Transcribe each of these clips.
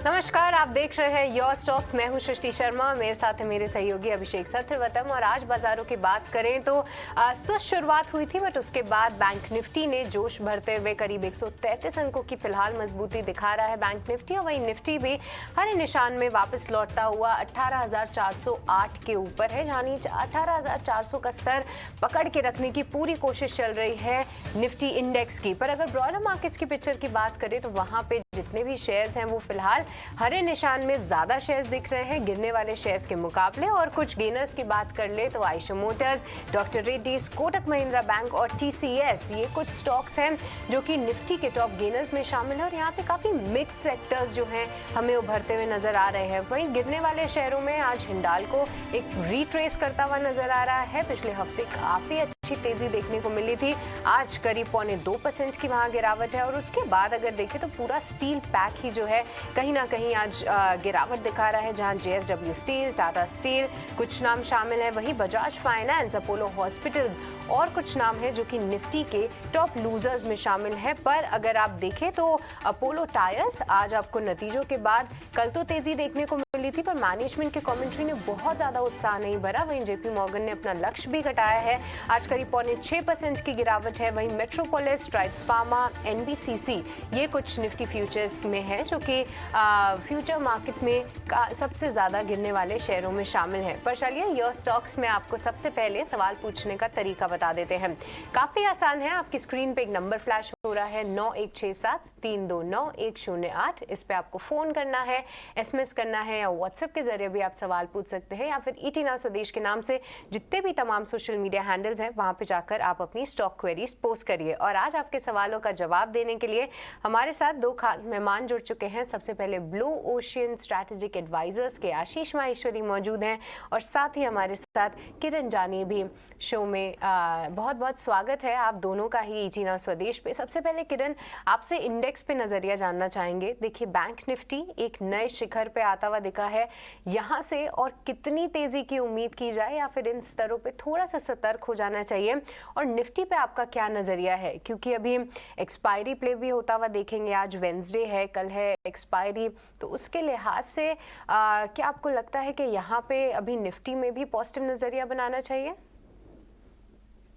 नमस्कार, आप देख रहे हैं योर स्टॉक्स। मैं हूं सृष्टि शर्मा, मेरे साथ है मेरे सहयोगी अभिषेक सत्रवतम। और आज बाजारों की बात करें तो सुस्त शुरुआत हुई थी, बट उसके बाद बैंक निफ्टी ने जोश भरते हुए करीब 133 अंकों की फिलहाल मजबूती दिखा रहा है बैंक निफ्टी। और वहीं निफ्टी भी हरे निशान में वापस लौटता हुआ 18,408 के ऊपर है, यानी 18,400 का स्तर पकड़ के रखने की पूरी कोशिश चल रही है निफ्टी इंडेक्स की। पर अगर ब्रॉयलर मार्केट्स की पिक्चर की बात करें तो वहां पे जितने भी शेयर्स हैं वो फिलहाल हरे निशान में ज्यादा शेयर्स दिख रहे हैं गिरने वाले शेयर्स के मुकाबले। और कुछ गेनर्स की बात कर ले तो Eicher Motors, doctor Reddy's, Kotak Mahindra bank और टीसीएस, ये कुछ स्टॉक्स हैं जो कि निफ्टी के टॉप गेनर्स में शामिल है। और यहाँ पे काफी मिक्स सेक्टर्स जो हैं हमें उभरते हुए नजर आ रहे हैं। वहीं गिरने वाले शेयरों में आज हिंडाल्को एक रिट्रेस करता हुआ नजर आ रहा है। पिछले हफ्ते काफी अच्छी तेजी देखने को मिली थी, आज करीब 0.25% की वहां गिरावट है। और उसके बाद अगर देखें तो पूरा स्टील पैक ही जो है कहीं ना कहीं आज गिरावट दिखा रहा है, जहां जेएसडब्ल्यू स्टील, टाटा स्टील कुछ नाम शामिल है। वहीं बजाज फाइनेंस, अपोलो हॉस्पिटल्स और कुछ नाम है जो कि निफ्टी के टॉप लूजर्स में शामिल है। पर अगर आप देखें तो अपोलो टायर्स आज आपको नतीजों के बाद कल तो तेजी देखने को मिली थी, पर मैनेजमेंट के कमेंट्री ने बहुत ज्यादा उत्साह नहीं भरा। वहीं जेपी मॉर्गन ने अपना लक्ष्य भी घटाया है, आज करीब 0.6% की गिरावट है। वहीं मेट्रोपोलिस, स्ट्राइड्स फार्मा, एनबीसीसी, ये कुछ निफ्टी फ्यूचर्स में है जो कि फ्यूचर मार्केट में सबसे ज्यादा गिरने वाले शेयरों में शामिल है। पर चलिए योर स्टॉक्स में आपको सबसे पहले सवाल पूछने का तरीका बता देते हैं। काफी आसान है, आपकी स्क्रीन पे एक नंबर फ्लैश हो रहा है 9167329108। इस पे आपको फोन करना है, एसएमएस करना है या व्हाट्सएप के जरिए भी आप सवाल पूछ सकते हैं, या फिर ईटी नाउ स्वदेश के नाम से जितने भी तमाम सोशल मीडिया हैंडल्स हैं वहां पे जाकर आप अपनी स्टॉक क्वेरीज पोस्ट करिए। और आज आपके सवालों का जवाब देने के लिए हमारे साथ दो खास मेहमान जुड़ चुके हैं। सबसे पहले ब्लू ओशियन स्ट्रैटेजिक एडवाइजर्स के आशीष माहेश्वरी मौजूद हैं, और साथ ही हमारे साथ किरण जानी भी शो में। बहुत बहुत स्वागत है आप दोनों का ही ईटी नाउ स्वदेश पे। सबसे पहले किरण, आपसे इंडेक्स पे नजरिया जानना चाहेंगे। देखिए, बैंक निफ्टी एक नए शिखर पे आता हुआ दिखा है, यहाँ से और कितनी तेजी की उम्मीद की जाए, या फिर इन स्तरों पे थोड़ा सा सतर्क हो जाना चाहिए? और निफ्टी पे आपका क्या नजरिया है, क्योंकि अभी एक्सपायरी प्ले भी होता हुआ देखेंगे, आज वेंसडे है, कल है एक्सपायरी, तो उसके लिहाज से क्या आपको लगता है कि यहाँ पे अभी निफ्टी में भी पॉजिटिव नजरिया बनाना चाहिए?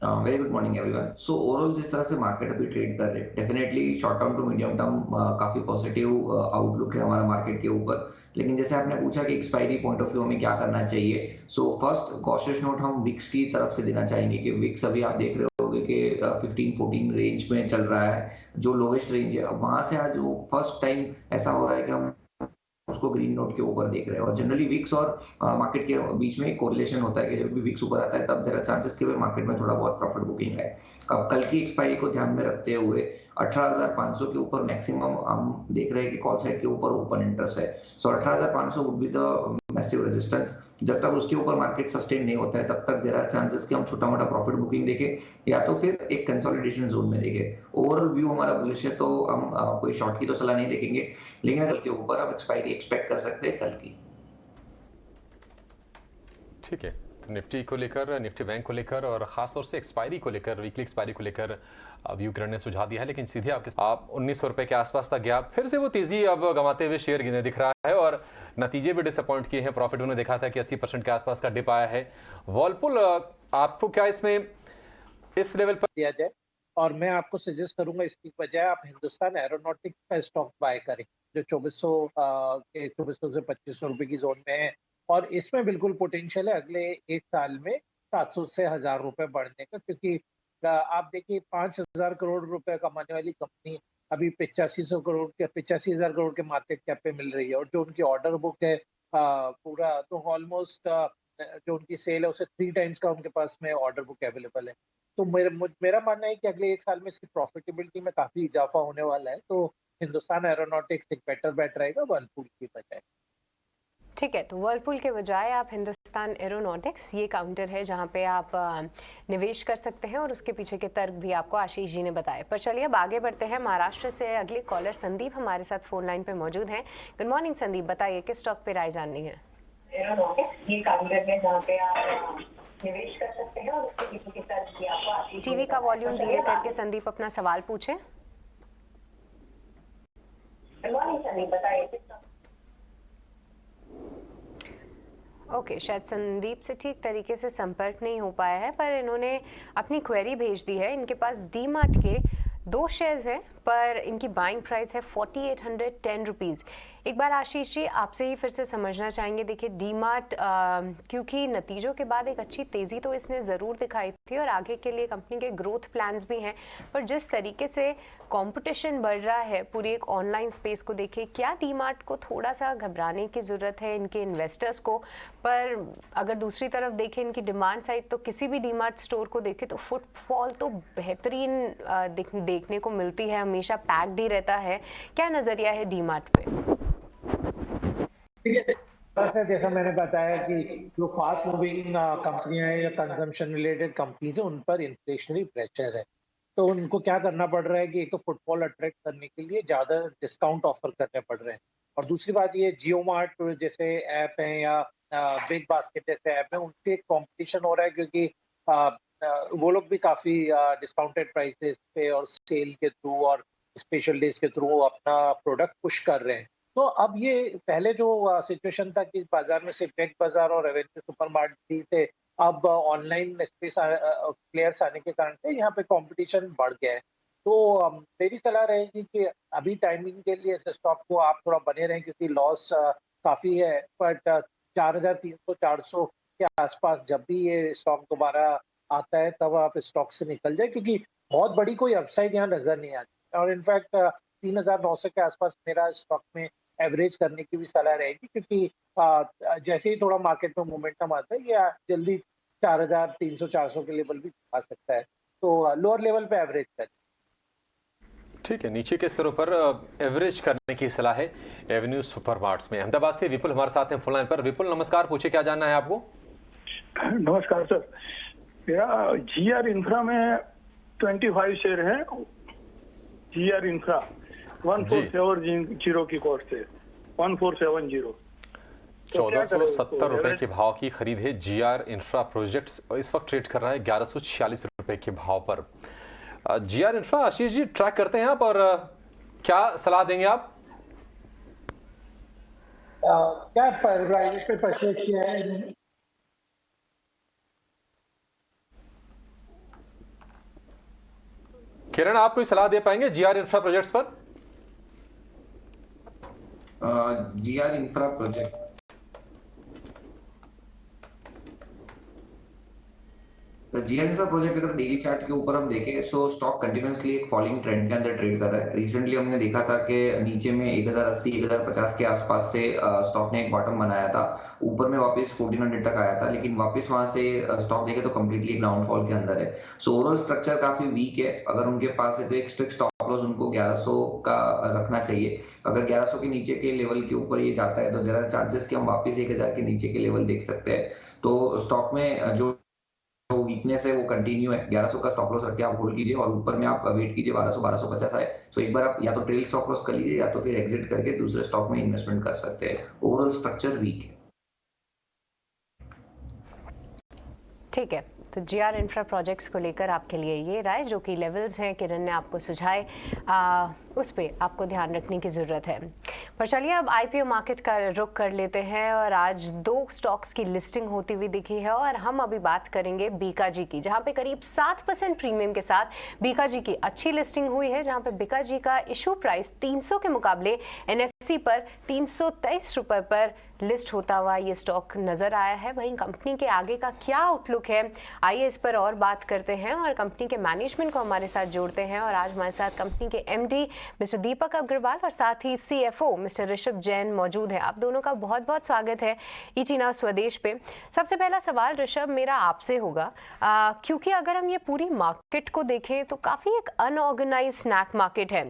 Very good morning everyone. So overall जिस तरह से मार्केट अभी ट्रेड कर रहे हैं, definitely short term to medium term काफी पॉजिटिव आउटलुक है हमारा मार्केट के ऊपर। लेकिन जैसे आपने पूछा कि एक्सपायरी पॉइंट ऑफ व्यू में क्या करना चाहिए, सो फर्स्ट कॉशियस नोट हम विक्स की तरफ से देना चाहेंगे कि विक्स अभी आप देख रहे होगे कि 15-14 रेंज में चल रहा है, जो लोवेस्ट रेंज है। अब वहां से आज वो फर्स्ट टाइम ऐसा हो रहा है कि हम उसको ग्रीन नोट के ऊपर देख रहे हैं। और जनरली विक्स और मार्केट के बीच में एक कोरिलेशन होता है कि जब भी विक्स ऊपर आता है तब देयर आर चांसेस कि मार्केट में थोड़ा बहुत प्रॉफिट बुकिंग है। अब कल की एक्सपायरी को ध्यान में रखते हुए 18,500 के ऊपर मैक्सिमम हम देख रहे हैं कि कॉल साइड के ऊपर ओपन इंटरेस्ट है। सो 18,500 would be the massive resistance. जब तक उसके ऊपर मार्केट सस्टेन नहीं होता है तब तक देयर आर चांसेस कि हम छोटा मोटा प्रॉफिट बुकिंग देखें, या तो फिर एक कंसोलिडेशन जोन में देखें। ओवरऑल व्यू हमारा बुलिश है, तो हम कोई शॉर्ट की तो सलाह नहीं देखेंगे, लेकिन कल के ऊपर हम एक्सपायरी एक्सपेक्ट कर सकते हैं कल की। ठीक है, तो निफ्टी को लेकर, निफ्टी बैंक को लेकर और खासतौर से एक्सपायरी को लेकर, वीकली एक्सपायरी को लेकर व्यू किरण ने सुझाव दिया है। लेकिन सीधे आप 1900 रुपए के आसपास तक गया, फिर से वो तेजी अब गंवाते हुए शेयर गिने दिख रहा है, और नतीजे भी डिसअपॉइंट किए हैं। प्रॉफिट उन्होंने देखा था कि 80% के आसपास का डिप आया है। वर्लपूल, आपको क्या इसमें इस लेवल पर दिया जाए? और मैं आपको सजेस्ट करूंगा इसकी बजाय आप हिंदुस्तान एरोनॉटिक्स का स्टॉक बाय करें, जो 2400 से 2500 रुपए की जोन में है। और इसमें बिल्कुल पोटेंशियल है अगले एक साल में 700 से 1000 रुपए बढ़ने का, क्योंकि आप देखिए 5000 करोड़ रुपए कमाने वाली कंपनी अभी 85,000 करोड़ के मार्केट कैप पे मिल रही है। और जो उनकी ऑर्डर बुक है पूरा, तो ऑलमोस्ट जो उनकी सेल है उसे 3 टाइम्स का उनके पास में ऑर्डर बुक अवेलेबल है। तो मेरा मानना है कि अगले एक साल में इसकी प्रॉफिटेबिलिटी में काफी इजाफा होने वाला है। तो हिंदुस्तान एरोनॉटिक्स एक बेटर बेट रहेगा वर्लपूल की बजाय। ठीक है, तो वर्लपूल के बजाय आप हिंदुस्तान एरोनॉटिक्स, ये काउंटर है जहां पे आप निवेश कर सकते हैं, और उसके पीछे के तर्क भी आपको आशीष जी ने बताए। पर चलिए अब आगे बढ़ते हैं। महाराष्ट्र से अगले कॉलर संदीप हमारे साथ फोन लाइन पे मौजूद हैं। गुड मॉर्निंग संदीप, बताइए किस स्टॉक पे राय जाननी है? एरोनॉटिक्स, ये काउंटर है जहां पे आप निवेश कर सकते हैं, और उसके पीछे के तर्क भी आपको आशीष जी टीवी का वॉल्यूम धीरे करके संदीप अपना सवाल पूछे। गुड मॉर्निंग संदीप, बताइए किस स्टॉक ओके, शायद संदीप से ठीक तरीके से संपर्क नहीं हो पाया है, पर इन्होंने अपनी क्वेरी भेज दी है। इनके पास डी मार्ट के 2 शेयर्स हैं, पर इनकी बाइंग प्राइस है 4810 रुपीज़। एक बार आशीष जी आपसे ही फिर से समझना चाहेंगे। देखिए डी मार्ट क्योंकि नतीजों के बाद एक अच्छी तेज़ी तो इसने ज़रूर दिखाई थी और आगे के लिए कंपनी के ग्रोथ प्लान्स भी हैं, पर जिस तरीके से कंपटीशन बढ़ रहा है पूरी एक ऑनलाइन स्पेस को देखिए, क्या डी मार्ट को थोड़ा सा घबराने की ज़रूरत है इनके इन्वेस्टर्स को? पर अगर दूसरी तरफ देखें इनकी डिमांड साइड, तो किसी भी डी मार्ट स्टोर को देखें तो फुटफॉल तो बेहतरीन देखने को मिलती है, हमेशा पैक्ड ही रहता है। क्या नज़रिया है डी मार्ट पे? जैसा मैंने बताया कि जो फास्ट मूविंग कंपनियां हैं या कंजम्पशन रिलेटेड कंपनीज है, उन पर इन्फ्लेशनरी प्रेशर है, तो उनको क्या करना पड़ रहा है कि एक तो फुटफॉल अट्रैक्ट करने के लिए ज्यादा डिस्काउंट ऑफर करने पड़ रहे हैं, और दूसरी बात ये जियो मार्ट जैसे ऐप हैं या बिग बास्केट जैसे ऐप है, उनसे कंपटीशन हो रहा है क्योंकि वो लोग भी काफी डिस्काउंटेड प्राइसेस पे और सेल के थ्रू और स्पेशल डेज के थ्रू अपना प्रोडक्ट पुश कर रहे हैं। तो अब ये पहले जो सिचुएशन था कि बाजार में सिर्फ बिग बाजार और एवेन्यू सुपरमार्केट थे, अब ऑनलाइन स्पेस प्लेयर्स आने के कारण से यहाँ पे कंपटीशन बढ़ गया है। तो मेरी सलाह रहेगी कि अभी टाइमिंग के लिए इस स्टॉक को आप थोड़ा बने रहें, क्योंकि लॉस काफी है, बट 4300-400 के आसपास जब भी ये स्टॉक दोबारा आता है तब आप स्टॉक से निकल जाए, क्योंकि बहुत बड़ी कोई अपसाइड यहाँ नजर नहीं आती। और इनफैक्ट 3900 के आसपास मेरा स्टॉक में एवरेज करने की भी सलाह रहेगी, क्योंकि जैसे ही थोड़ा मार्केट में मोमेंटम आता है ये जल्दी 4300-400 के लेवल भी आ सकता है, तो लोअर लेवल पे एवरेज करें। ठीक है, नीचे के स्तरों पर एवरेज करने की सलाह है एवेन्यू सुपरमार्ट्स में। अहमदाबाद से विपुल हमारे साथ हैं फोन लाइन पर। विपुल नमस्कार, पूछिए क्या जानना है आपको? नमस्कार सर, मेरा जीआर इंफ्रा में 25 शेयर है। जीआर इंफ्रा 1470 की कॉस्ट है, 1470। 1470 रुपए के भाव की खरीद है जीआर इंफ्रा प्रोजेक्ट्स, इस वक्त ट्रेड कर रहा है 1146 रुपए के भाव पर। GR infra Ashish ji track करते हैं आप, और क्या सलाह देंगे आप? क्या प्राइस पे परचेज किया है? किरण आप कोई सलाह दे पाएंगे जीआर इंफ्रा प्रोजेक्ट्स पर? GR infra project GR infra project अगर डेली चार्ट के ऊपर हम देखें तो स्टॉक कंटिन्यूअसली एक फॉलिंग ट्रेंड के अंदर ट्रेड कर रहा है। रिसेंटली हमने देखा था कि नीचे में 1080 1050 के आसपास से स्टॉक ने एक बॉटम बनाया था, ऊपर में वापस 1400 तक आया था, लेकिन वापस वहां से स्टॉक देखे तो कंप्लीटली डाउनफॉल के अंदर है। सो ओवरऑल स्ट्रक्चर काफी वीक है। अगर उनके पास है तो एक स्ट्रिक्ट स्टॉप लॉस उनको 1100 का रखना चाहिए। अगर 1100 के नीचे के लेवल के ऊपर ये जाता है तो जरा चांसेस कि हम वापस 1000 के नीचे के लेवल देख सकते हैं। तो स्टॉक में जो वीकनेस है वो कंटिन्यू है। 1100 का स्टॉप लॉस रख के आप होल्ड कीजिए और ऊपर में आप वेट कीजिए 1200-1250 आए। सो एक बार आप या तो ट्रेल स्टॉप लॉस कर लीजिए या तो फिर एग्जिट करके दूसरे स्टॉक में इन्वेस्टमेंट कर सकते हैं। ओवरऑल स्ट्रक्चर वीक है। ठीक है, तो जीआर इंफ्रा प्रोजेक्ट्स को लेकर आपके लिए ये राय, जो कि लेवल्स हैं किरण ने आपको सुझाए, उस पे आपको ध्यान रखने की ज़रूरत है। पर चलिए अब आईपीओ मार्केट का रुख कर लेते हैं, और आज 2 स्टॉक्स की लिस्टिंग होती हुई दिखी है, और हम अभी बात करेंगे बीकाजी की, जहां पे करीब 7% प्रीमियम के साथ बीकाजी की अच्छी लिस्टिंग हुई है, जहां पे बीकाजी का इशू प्राइस 300 के मुकाबले एनएससी पर 323 रुपए पर लिस्ट होता हुआ ये स्टॉक नजर आया है। वहीं कंपनी के आगे का क्या आउटलुक है, आइए इस पर और बात करते हैं और कंपनी के मैनेजमेंट को हमारे साथ जोड़ते हैं। और आज हमारे साथ कंपनी के एमडी मिस्टर दीपक अग्रवाल और साथ ही सीएफओ मिस्टर ऋषभ जैन मौजूद हैं। आप दोनों का बहुत बहुत स्वागत है ईटी नाउ स्वदेश पे। सबसे पहला सवाल ऋषभ मेरा आपसे होगा, क्योंकि अगर हम ये पूरी मार्केट को देखें तो काफ़ी एक अनऑर्गेनाइज स्नैक मार्केट है।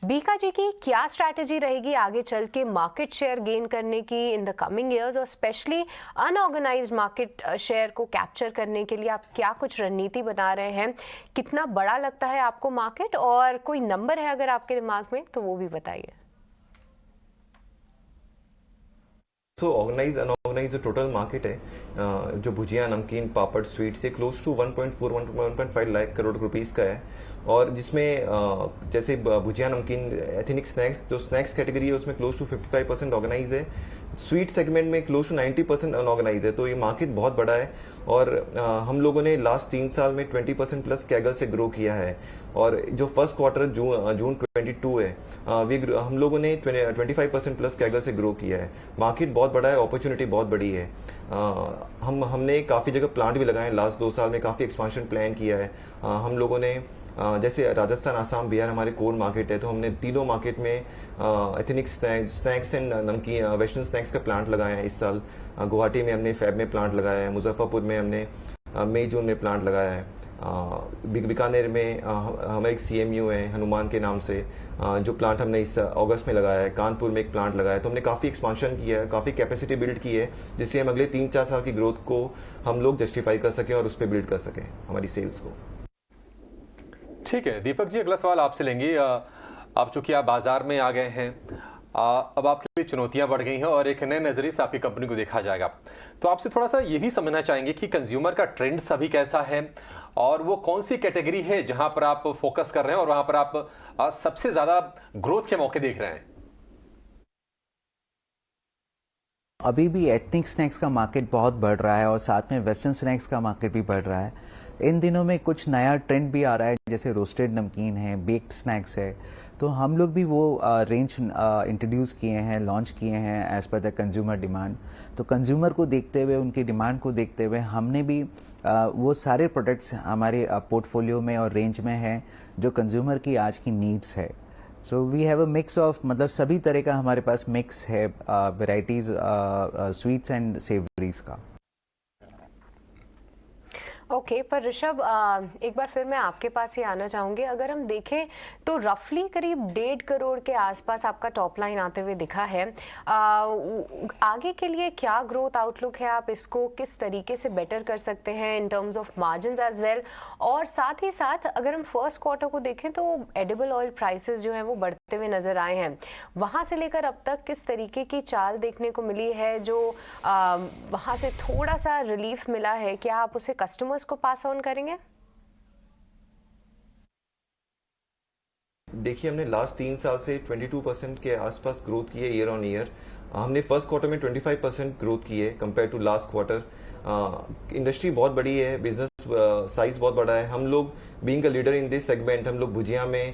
बीकाजी की क्या स्ट्रैटेजी रहेगी आगे चल के मार्केट शेयर गेन करने की इन द कमिंग ईयर्स, और स्पेशली अनऑर्गेनाइज्ड मार्केट शेयर को कैप्चर करने के लिए आप क्या कुछ रणनीति बना रहे हैं? कितना बड़ा लगता है आपको मार्केट, और कोई नंबर है अगर आपके दिमाग में तो वो भी बताइए। तो ऑर्गेनाइज अनऑर्गेनाइज जो टोटल मार्केट है, जो भुजिया नमकीन पापड़ स्वीट से close to 1.4-1.5 lakh crore rupees का है, और जिसमें जैसे भुजिया नमकीन एथनिक स्नैक्स, जो स्नैक्स कैटेगरी है उसमें क्लोज टू 55% ऑर्गेनाइज है, स्वीट सेगमेंट में क्लोज टू 90% अनऑर्गेनाइज है, तो ये मार्केट बहुत बड़ा है। और हम लोगों ने लास्ट 3 साल में 20% प्लस कैगल से ग्रो किया है। और जो फर्स्ट क्वार्टर जून 22 है, हम लोगों ने 25% प्लस कैगल से ग्रो किया है। मार्केट बहुत बड़ा है, अपॉर्चुनिटी बहुत बड़ी है। हमने काफ़ी जगह प्लांट भी लगाए हैं, लास्ट 2 साल में काफ़ी एक्सपांशन प्लान किया है। हम लोगों ने जैसे राजस्थान, आसाम, बिहार हमारे कोर मार्केट है, तो हमने तीनों मार्केट में एथनिक स्नैक्स एंड नमकीन वेस्टर्न स्नैक्स का प्लांट लगाया है इस साल। गुवाहाटी में हमने फैब में प्लांट लगाया है, मुजफ्फरपुर में हमने मई जून में प्लांट लगाया है, बीकानेर में हमारा एक CMU है हनुमान के नाम से, जो प्लांट हमने इस अगस्त में लगाया है, कानपुर में एक प्लांट लगाया है। तो हमने काफ़ी एक्सपांशन किया है, काफ़ी कैपेसिटी बिल्ड की है, जिससे हम अगले 3-4 साल की ग्रोथ को हम लोग जस्टिफाई कर सकें और उस पर बिल्ड कर सकें हमारी सेल्स को। ठीक है दीपक जी, अगला सवाल आपसे लेंगे। अब चूंकि आप बाजार में आ गए हैं, अब आपके लिए चुनौतियां बढ़ गई हैं और एक नए नजरिए से आपकी कंपनी को देखा जाएगा, तो आपसे थोड़ा सा ये भी समझना चाहेंगे कि कंज्यूमर का ट्रेंड अभी कैसा है और वो कौन सी कैटेगरी है जहां पर आप फोकस कर रहे हैं और वहां पर आप सबसे ज्यादा ग्रोथ के मौके देख रहे हैं। अभी भी एथनिक स्नैक्स का मार्केट बहुत बढ़ रहा है और साथ में वेस्टर्न स्नैक्स का मार्केट भी बढ़ रहा है। इन दिनों में कुछ नया ट्रेंड भी आ रहा है, जैसे रोस्टेड नमकीन है, बेक्ड स्नैक्स है, तो हम लोग भी वो रेंज इंट्रोड्यूस किए हैं, लॉन्च किए हैं as per the consumer demand. तो कंज्यूमर को देखते हुए, उनकी डिमांड को देखते हुए हमने भी वो सारे प्रोडक्ट्स हमारे पोर्टफोलियो में और रेंज में हैं जो कंज्यूमर की आज की नीड्स है। So we have a mix of, मतलब सभी तरह का हमारे पास मिक्स है, वेराइटीज स्वीट्स एंड सेवरीज का। ओके, पर ऋषभ एक बार फिर मैं आपके पास ही आना चाहूँगी। अगर हम देखें तो रफली करीब 1.5 करोड़ के आसपास आपका टॉप लाइन आते हुए दिखा है। आगे के लिए क्या ग्रोथ आउटलुक है, आप इसको किस तरीके से बेटर कर सकते हैं in terms of margins as well, और साथ ही साथ अगर हम फर्स्ट क्वार्टर को देखें तो एडिबल ऑयल प्राइसेस जो हैं वो बढ़ते हुए नजर आए हैं, वहाँ से लेकर अब तक किस तरीके की चाल देखने को मिली है जो वहाँ से थोड़ा सा रिलीफ मिला है, क्या आप उसे कस्टमर्स को पास ऑन करेंगे? देखिए, हमने लास्ट 3 साल से 22% के आसपास ग्रोथ की है ईयर ऑन ईयर। हमने फर्स्ट क्वार्टर में 25% ग्रोथ की है compare to last quarter. Industry बहुत बड़ी है, बिजनेस साइज बहुत बड़ा है। हम लोग being a leader in this segment, हम लोग भुजिया में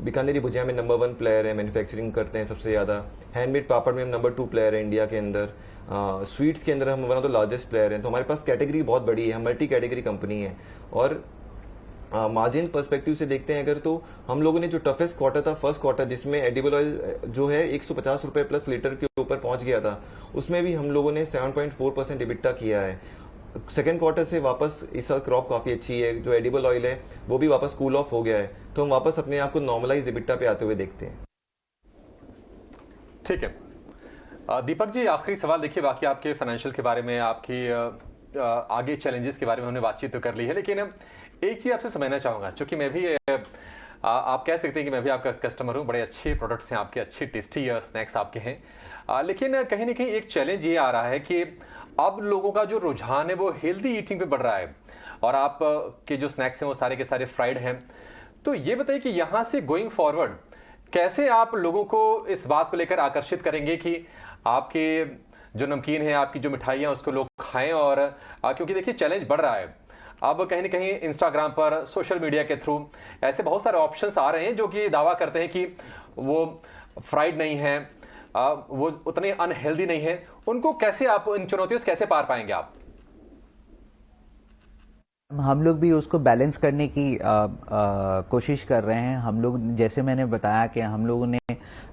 बीकानेरी भुजिया में नंबर 1 प्लेयर है, मैन्युफैक्चरिंग करते हैं सबसे ज़्यादा। हैंडमेड पापड़ में हम नंबर 2 प्लेयर है इंडिया के अंदर। स्वीट्स के अंदर हम one of the largest player हैं। तो हमारे पास कैटेगरी बहुत बड़ी है, हम मल्टी कैटेगरी कंपनी है। और मार्जिन पर्सपेक्टिव से देखते हैं अगर, तो हम लोगों ने जो टफेस्ट क्वार्टर था फर्स्ट क्वार्टर, जिसमें एडिबल ऑयल जो है 150 रुपए प्लस लीटर के ऊपर पहुंच गया था, उसमें भी हम लोगों ने 7.4% इबिट्टा किया है। सेकेंड क्वार्टर से वापस इस साल क्रॉप काफी अच्छी है, जो एडिबल ऑयल है वो भी वापस कूल ऑफ हो गया है, तो हम वापस अपने आप को नॉर्मलाइज इबिट्टा पे आते हुए देखते हैं। ठीक है दीपक जी, आखिरी सवाल। देखिए, बाकी आपके फाइनेंशियल के बारे में, आपकी आगे चैलेंजेस के बारे में हमने बातचीत तो कर ली है, लेकिन एक चीज़ आपसे समझना चाहूँगा, क्योंकि मैं भी आप कह सकते हैं कि मैं भी आपका कस्टमर हूँ, बड़े अच्छे प्रोडक्ट्स हैं आपके, अच्छे टेस्टी स्नैक्स आपके हैं, लेकिन कहीं ना कहीं एक चैलेंज ये आ रहा है कि अब लोगों का जो रुझान है वो हेल्दी ईटिंग पे बढ़ रहा है और आप के जो स्नैक्स हैं वो सारे के सारे फ्राइड हैं। तो ये बताइए कि यहाँ से गोइंग फॉरवर्ड कैसे आप लोगों को इस बात को लेकर आकर्षित करेंगे कि आपके जो नमकीन है, आपकी जो मिठाइयाँ, उसको लोग खाएं। और क्योंकि देखिए चैलेंज बढ़ रहा है, अब कहीं ना कहीं इंस्टाग्राम पर, सोशल मीडिया के थ्रू ऐसे बहुत सारे ऑप्शंस आ रहे हैं जो कि दावा करते हैं कि वो फ्राइड नहीं है, वो उतने अनहेल्दी नहीं है। उनको कैसे आप, इन चुनौतियों से कैसे पार पाएंगे आप? हम लोग भी उसको बैलेंस करने की कोशिश कर रहे हैं। हम लोग, जैसे मैंने बताया कि हम लोगों ने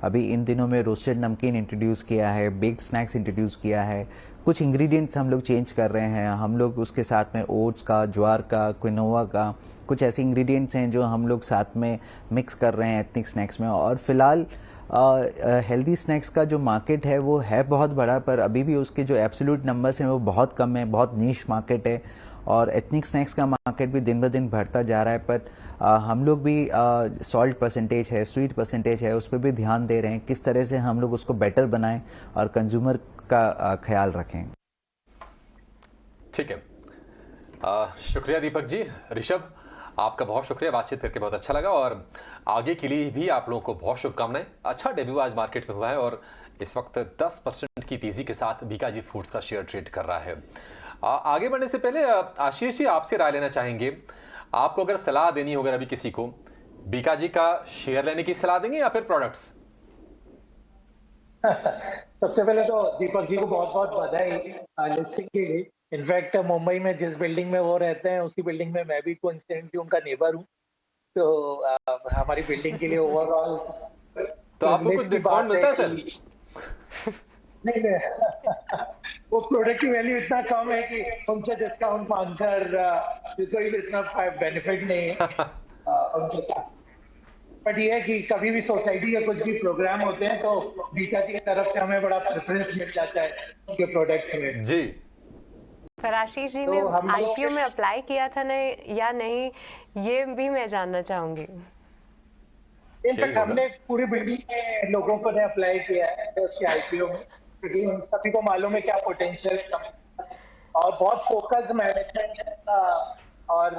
अभी इन दिनों में रोस्टेड नमकीन इंट्रोड्यूस किया है, बेक्ड स्नैक्स इंट्रोड्यूस किया है, कुछ इंग्रेडिएंट्स हम लोग चेंज कर रहे हैं। हम लोग उसके साथ में ओट्स का, ज्वार का, क्विनोआ का, कुछ ऐसे इंग्रेडिएंट्स हैं जो हम लोग साथ में मिक्स कर रहे हैं एथनिक स्नैक्स में। और फिलहाल हेल्दी स्नैक्स का जो मार्केट है वो है बहुत बड़ा, पर अभी भी उसके जो एब्सोल्यूट नंबर्स हैं वो बहुत कम है, बहुत नीश मार्केट है। और एथनिक स्नैक्स का मार्केट भी दिन ब दिन बढ़ता जा रहा है, पर हम लोग भी सॉल्ट परसेंटेज है, स्वीट परसेंटेज है, उस पर भी ध्यान दे रहे हैं किस तरह से हम लोग उसको बेटर बनाएं और कंज्यूमर का ख्याल रखें। ठीक है, शुक्रिया दीपक जी। ऋषभ, आपका बहुत शुक्रिया, बातचीत करके बहुत अच्छा लगा और आगे के लिए भी आप लोगों को बहुत शुभकामनाएं। अच्छा डेब्यू आज मार्केट में हुआ है और इस वक्त 10% की तेजी के साथ बीकाजी फूड्स का शेयर ट्रेड कर रहा है। आगे बढ़ने से पहले आशीष जी आपसे राय लेना चाहेंगे। आपको अगर सलाह देनी हो अगर अभी किसी को, बीकाजी का शेयर लेने की सलाह देंगे या फिर प्रोडक्ट्स? सबसे पहले तो दीपक जी को बहुत बहुत बधाई लिस्टिंग के लिए। इनफैक्ट मुंबई में जिस बिल्डिंग में वो रहते हैं उसी बिल्डिंग में मैं भी कोइंसिडेंटली उनका नेबर हूँ, तो हमारी बिल्डिंग के लिए ओवरऑल तो आपको कुछ डिस्काउंट मिलता है सर? नहीं वो प्रोडक्ट की वैल्यू इतना कम है कि उनसे डिस्काउंट मांगकर कोई भी इतना बेनिफिट नहीं है उनके साथ। बट ये है कि कभी भी सोसाइटी या कुछ भी प्रोग्राम होते हैं तो बीकाजी की तरफ से हमें बड़ा प्रेफरेंस मिल जाता है उनके प्रोडक्ट्स में जी। पर आशीष जी तो ने हम लोग- आईपीओ में अप्लाई किया था ना या नहीं, ये भी मैं जानना चाहूंगी। इनफैक्ट हमने पूरी बिल्डिंग के लोगों को ने अप्लाई किया है उसके आईपीओ में, क्योंकि उन सभी को मालूम है क्या पोटेंशियल और बहुत फोकस मैनेजमेंट और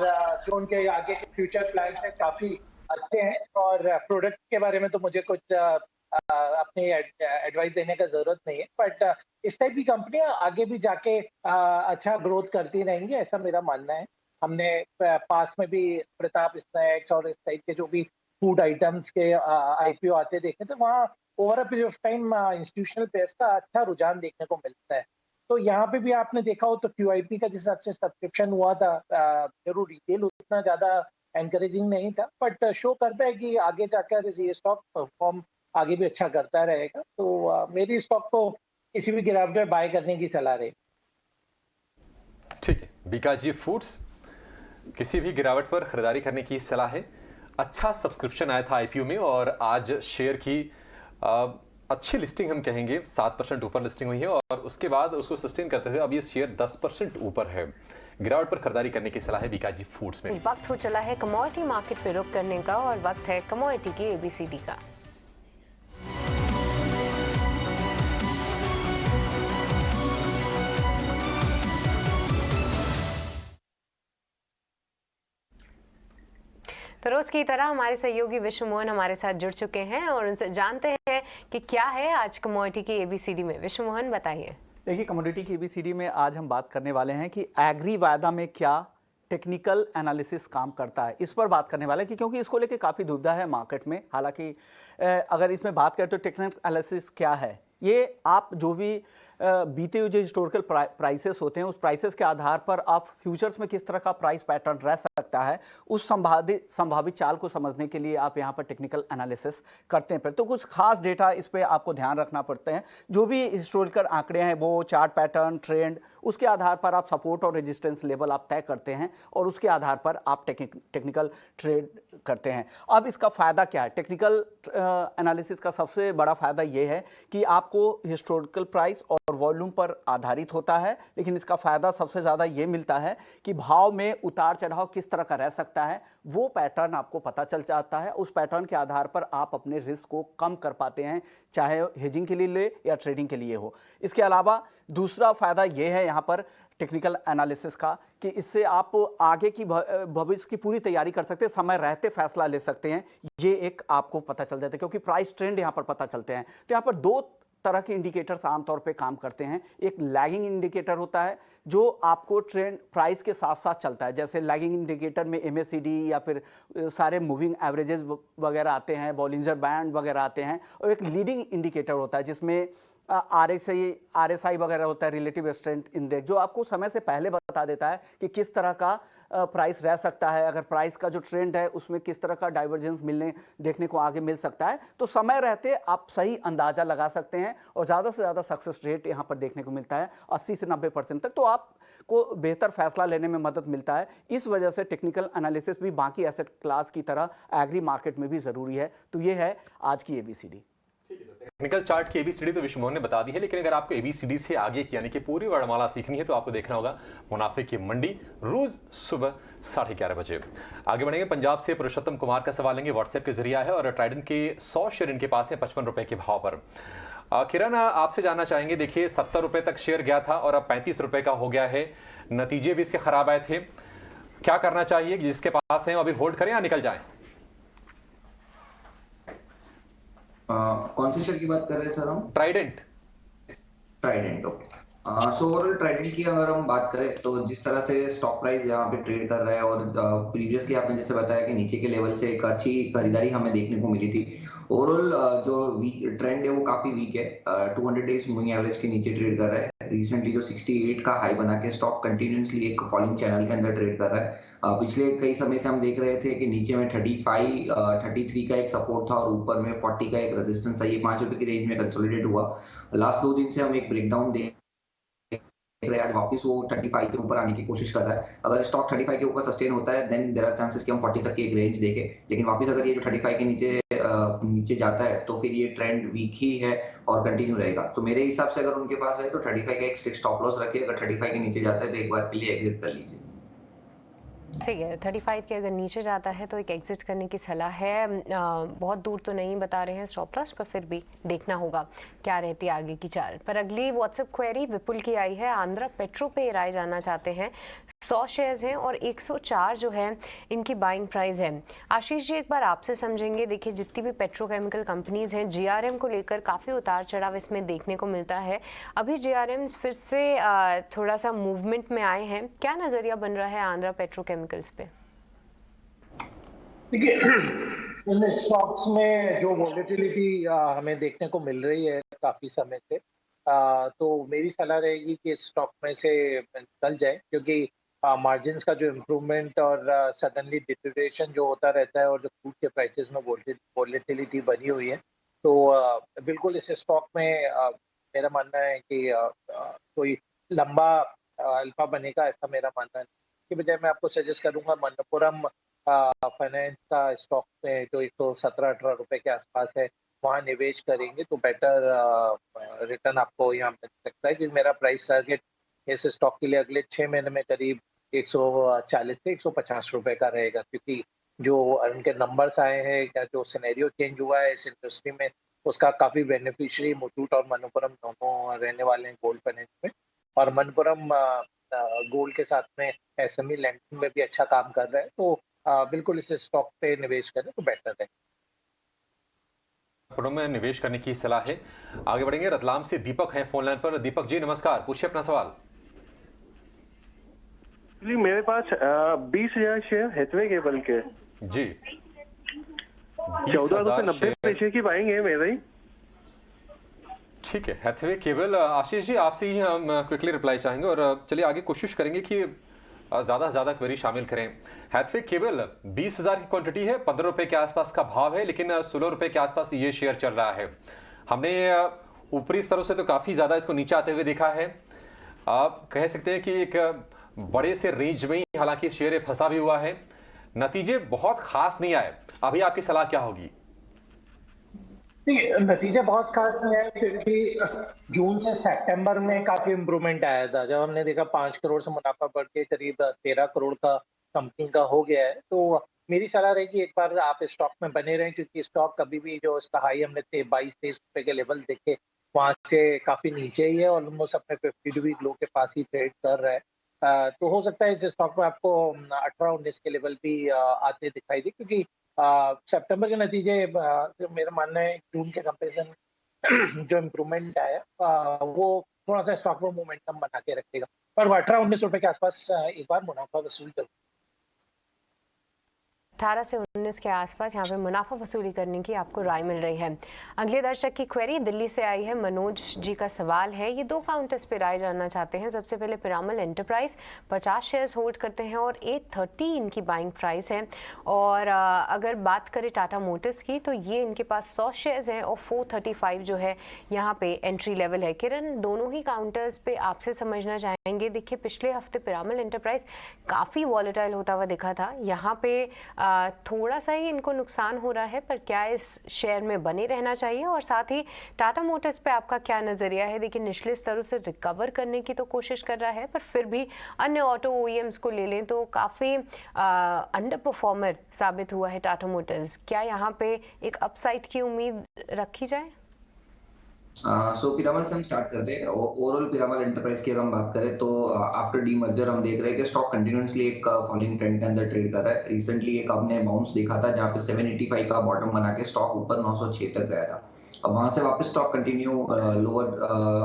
जो उनके आगे के फ्यूचर प्लान है काफी अच्छे हैं। और प्रोडक्ट के बारे में तो मुझे कुछ अपनी एडवाइस देने का जरूरत नहीं है, बट इस टाइप की कंपनियां आगे भी जाके अच्छा ग्रोथ करती रहेंगी, ऐसा मेरा मानना है। हमने पास में भी प्रताप स्नैक्स और इस टाइप के जो भी फूड आइटम्स के आईपीओ आते देखे तो वहाँ over a period of time institutional players का अच्छा रुझान देखने को मिलता है। तो यहाँ पे भी आपने देखा हो तो क्यूआईपी का जिस हिसाब से सब्सक्रिप्शन हुआ था, जरूर रिटेल उतना ज्यादा एनकरेजिंग नहीं था, बट शो करता है कि आगे जाकर ये स्टॉक परफॉर्म आगे भी अच्छा करता रहेगा। तो मेरी स्टॉक को किसी भी गिरावट में बाय करने की सलाह रही। ठीक है, बीकाजी फूड्स किसी भी गिरावट पर खरीदारी करने की सलाह है। अच्छा सब्सक्रिप्शन आया था आईपीओ में और आज शेयर की अच्छी लिस्टिंग हम कहेंगे, 7% ऊपर लिस्टिंग हुई है और उसके बाद उसको सस्टेन करते हुए अब ये शेयर 10% ऊपर है। गिरावट पर खरीदारी करने की सलाह है बीकाजी फूड्स में। वक्त हो चला है कमोडिटी मार्केट पे रुक करने का और वक्त है कमोडिटी की एबीसीडी का। तो रोज की तरह हमारे सहयोगी विश्व मोहन हमारे साथ जुड़ चुके हैं और उनसे जानते हैं कि क्या है आज कमोडिटी की एबीसीडी में। विश्व मोहन बताइए। देखिए, कमोडिटी की एबीसीडी में आज हम बात करने वाले हैं कि एग्री वायदा में क्या टेक्निकल एनालिसिस काम करता है, इस पर बात करने वाले हैं क्योंकि इसको लेके काफ़ी दुविधा है मार्केट में। हालांकि अगर इसमें बात करें तो टेक्निकल एनालिसिस क्या है, ये आप जो भी बीते हुए जो हिस्टोरिकल प्राइसेस होते हैं उस प्राइसेस के आधार पर आप फ्यूचर्स में किस तरह का प्राइस पैटर्न रह सकता है उस संभावित चाल को समझने के लिए आप यहाँ पर टेक्निकल एनालिसिस करते हैं। तो कुछ खास डेटा इस पे आपको ध्यान रखना पड़ते हैं। जो भी हिस्टोरिकल आंकड़े हैं वो चार्ट पैटर्न ट्रेंड, उसके आधार पर आप सपोर्ट और रेजिस्टेंस लेवल आप तय करते हैं और उसके आधार पर आप टेक्निकल ट्रेड करते हैं। अब इसका फ़ायदा क्या है? टेक्निकल एनालिसिस का सबसे बड़ा फ़ायदा ये है कि आपको हिस्टोरिकल प्राइस और वॉल्यूम पर आधारित होता है, लेकिन इसका फायदा सबसे ज्यादा ये मिलता है कि भाव में उतार चढ़ाव किस तरह का रह सकता है वो पैटर्न आपको पता चल जाता है। उस पैटर्न के आधार पर आप अपने रिस्क को कम कर पाते हैं, चाहे हेजिंग के लिए ले या ट्रेडिंग के लिए हो। इसके अलावा दूसरा फायदा ये है यहाँ पर टेक्निकल एनालिसिस का कि इससे आप आगे की भविष्य की पूरी तैयारी कर सकते हैं, समय रहते फैसला ले सकते हैं। ये एक आपको पता चल जाता है क्योंकि प्राइस ट्रेंड यहाँ पर पता चलते हैं। तो यहाँ पर दो तरह के इंडिकेटर्स आमतौर पे काम करते हैं। एक लैगिंग इंडिकेटर होता है जो आपको ट्रेंड प्राइस के साथ साथ चलता है, जैसे लैगिंग इंडिकेटर में MACD या फिर सारे मूविंग एवरेजेस वगैरह आते हैं, बॉलिंजर बैंड वगैरह आते हैं। और एक लीडिंग इंडिकेटर होता है जिसमें RSI वगैरह होता है, रिलेटिव स्ट्रेंथ इंडेक्स, जो आपको समय से पहले बता देता है कि किस तरह का प्राइस रह सकता है, अगर प्राइस का जो ट्रेंड है उसमें किस तरह का डाइवर्जेंस देखने को आगे मिल सकता है। तो समय रहते आप सही अंदाजा लगा सकते हैं और ज़्यादा से ज़्यादा सक्सेस रेट यहाँ पर देखने को मिलता है 80 से 90% तक। तो आपको बेहतर फैसला लेने में मदद मिलता है। इस वजह से टेक्निकल एनालिसिस भी बाकी एसेट क्लास की तरह एग्री मार्केट में भी ज़रूरी है। तो ये है आज की ABCD। टेक्निकल चार्ट की एबीसीडी तो विश्व मोहन ने बता दी है, लेकिन अगर आपको एबीसीडी से आगे की यानी कि पूरी वर्णमाला सीखनी है तो आपको देखना होगा मुनाफे की मंडी रोज सुबह 11:30 बजे। आगे बढ़ेंगे, पंजाब से पुरुषोत्तम कुमार का सवाल लेंगे, व्हाट्सएप के जरिए है और ट्राइडेंट के 100 शेयर इनके पास है 55 रुपए के भाव पर। किरण, आपसे जानना चाहेंगे, देखिए 70 रुपए तक शेयर गया था और अब 35 रुपए का हो गया है, नतीजे भी इसके खराब आए थे, क्या करना चाहिए? जिसके पास है अभी होल्ड करें या निकल जाए? कौन से शेयर की बात कर रहे हैं सर हम? Trident. Trident, okay. So overall Trident की अगर हम बात करें तो जिस तरह से स्टॉक प्राइस यहाँ पे ट्रेड कर रहा है और प्रीवियसली आपने जैसे बताया कि नीचे के लेवल से एक अच्छी खरीदारी हमें देखने को मिली थी। ओवरऑल जो ट्रेंड है वो काफी वीक है। 200 डेज मूविंग एवरेज के नीचे ट्रेड कर रहा है। रिसेंटली जो 68 का हाई बना के स्टॉक कंटिन्यूसली एक फॉलिंग चैनल के अंदर ट्रेड कर रहा है। पिछले कई समय से हम देख रहे थे कि नीचे में 35 33 का एक सपोर्ट था और ऊपर में 40 का एक रेजिस्टेंस था। ये 5 रुपए की रेंज में कंसोलिडेट हुआ। लास्ट 2 दिन से हम एक ब्रेकडाउन देख रहे हैं। आज वापस वो 35 के ऊपर आने की कोशिश कर रहा है। अगर स्टॉक 35 के ऊपर सस्टेन होता है देन देयर आर चांसेस कि हम 40 तक की एक रेंज देखें। लेकिन वापस अगर ये जो 35 के नीचे जाता है तो फिर ये ट्रेंड वीक ही है और कंटिन्यू रहेगा। तो मेरे हिसाब से अगर उनके पास है तो 35 का एक स्ट्रिक्ट स्टॉप लॉस रखिए। अगर 35 के नीचे जाता है तो एक बार के लिए एग्जिट कर लीजिए। ठीक है, 35 के अगर नीचे जाता है तो एक एग्जिट करने की सलाह है। बहुत दूर तो नहीं बता रहे हैं स्टॉप लॉस, पर फिर भी देखना होगा क्या रहती है आगे की चाल। पर अगली व्हाट्सएप क्वेरी विपुल की आई है। आंध्रा पेट्रो पे राय जानना चाहते हैं। 100 शेयर्स हैं और 104 जो है इनकी बाइंग प्राइस है। आशीष जी, एक बार आपसे समझेंगे। देखिए, जितनी भी पेट्रोकेमिकल कंपनीज हैं, जीआरएम को लेकर काफ़ी उतार चढ़ाव इसमें देखने को मिलता है। अभी जीआरएम फिर से थोड़ा सा मूवमेंट में आए हैं। क्या नज़रिया बन रहा है आंध्रा पेट्रोकेमिकल्स पे? देखिए, इन स्टॉक्स में जो वॉलेटिलिटी हमें देखने को मिल रही है काफ़ी समय से, तो मेरी सलाह रहेगी कि स्टॉक में से निकल जाए, क्योंकि मार्जिन्स का जो इम्प्रूवमेंट और सडनली डिटेरियोरेशन जो होता रहता है और जो फूड के प्राइसेस में वॉलेटिलिटी बनी हुई है, तो बिल्कुल इस स्टॉक में मेरा मानना है कि कोई लंबा अल्फा बनेगा, ऐसा मेरा मानना है। इसके बजाय मैं आपको सजेस्ट करूंगा मनप्पुरम फाइनेंस का स्टॉक में जो 117-18 रुपए के आसपास है, वहाँ निवेश करेंगे तो बेटर रिटर्न आपको यहाँ मिल सकता है। क्योंकि मेरा प्राइस टारगेट इस स्टॉक के लिए अगले 6 महीने में करीब 140 से 150 रुपए का रहेगा, क्योंकि जो उनके नंबर्स आए हैं या जो सिनेरियो चेंज हुआ है इस इंडस्ट्री में, उसका काफ़ी बेनिफिशियरी मुथूट और मनप्पुरम दोनों रहने वाले हैं गोल्ड फाइनेंस में। और मनप्पुरम गोल्ड के साथ में एसएमई लैंडिंग में भी अच्छा काम कर रहा है, तो बिल्कुल इस स्टॉक पे निवेश करें तो बेटर है। पुनः में निवेश करने की सलाह है। आगे बढ़ेंगे। रतलाम से दीपक हैं फोन लाइन पर। दीपक जी नमस्कार, पूछिए अपना सवाल। जी, मेरे पास 20,000 शेयर हैथवे केबल के जी 14.90 की बाइंग है मेरी। ठीक है, हैथवे केबल। आशीष जी, आपसे ही हम क्विकली रिप्लाई चाहेंगे और चलिए आगे कोशिश करेंगे कि ज़्यादा से ज़्यादा क्वेरी शामिल करें। हैथवे केबल 20,000 की क्वांटिटी है, 15 रुपए के आसपास का भाव है, लेकिन 16 रुपए के आसपास ये शेयर चल रहा है। हमने ऊपरी स्तरों से तो काफ़ी ज़्यादा इसको नीचे आते हुए देखा है। आप कह सकते हैं कि एक बड़े से रेंज में ही हालांकि शेयर फंसा भी हुआ है, नतीजे बहुत खास नहीं आए। अभी आपकी सलाह क्या होगी? नतीजे बहुत खास नहीं आए, फिर भी जून से सितंबर में काफी इम्प्रूवमेंट आया था, जब हमने देखा 5 करोड़ से मुनाफा बढ़ के करीब 13 करोड़ का कंपनी का हो गया है। तो मेरी सलाह रहेगी एक बार आप स्टॉक में बने रहें, क्योंकि स्टॉक कभी भी जो इसका हाई हमने 22-23 रुपए के लेवल देखे, वहां से काफी नीचे ही है, ऑलमोस्ट अपने 52 वीक लो के पास ही ट्रेड कर रहा है। तो हो सकता है इस स्टॉक में आपको 18-19 के लेवल भी आते दिखाई दे, क्योंकि सितंबर के नतीजे मेरा मानना है जून के कंपेरिजन जो इम्प्रूवमेंट आया वो थोड़ा सा स्टॉक में मोमेंटम बना के रखेगा, पर 18-19 रुपए के आसपास एक बार मुनाफा वसूल करूँ। 18 से 19 के आसपास यहाँ पे मुनाफा वसूली करने की आपको राय मिल रही है। अगले दर्शक की क्वेरी दिल्ली से आई है। मनोज जी का सवाल है, ये 2 काउंटर्स पे राय जानना चाहते हैं। सबसे पहले पिरामल एंटरप्राइज 50 शेयर्स होल्ड करते हैं और 830 इनकी बाइंग प्राइस है। और अगर बात करें टाटा मोटर्स की तो ये इनके पास 100 शेयर्स हैं और 435 जो है यहाँ पे एंट्री लेवल है। किरण, दोनों ही काउंटर्स पे आपसे समझना चाहेंगे। देखिए, पिछले हफ्ते पिरामल एंटरप्राइज काफ़ी वॉलेटाइल होता हुआ दिखा था, यहाँ पे थोड़ा सा ही इनको नुकसान हो रहा है, पर क्या इस शेयर में बने रहना चाहिए? और साथ ही टाटा मोटर्स पे आपका क्या नज़रिया है? देखिए, निचले स्तरों से रिकवर करने की तो कोशिश कर रहा है, पर फिर भी अन्य ऑटो ओईएम्स को ले लें तो काफ़ी अंडर परफॉर्मर साबित हुआ है टाटा मोटर्स। क्या यहाँ पे एक अपसाइड की उम्मीद रखी जाए? सो पिरामल से हम स्टार्ट करते हैं। ओवरऑल पिरामल एंटरप्राइज की अगर हम बात करें तो आफ्टर डी मर्जर हम देख रहे हैं कि स्टॉक कंटिन्यूसली एक फॉलिंग ट्रेंड के अंदर ट्रेड कर रहा है। रिसेंटली एक आपने बाउंस देखा था जहां पे 785 का बॉटम बना के स्टॉक ऊपर 906 तक गया था। अब वहां से वापस stock continue lower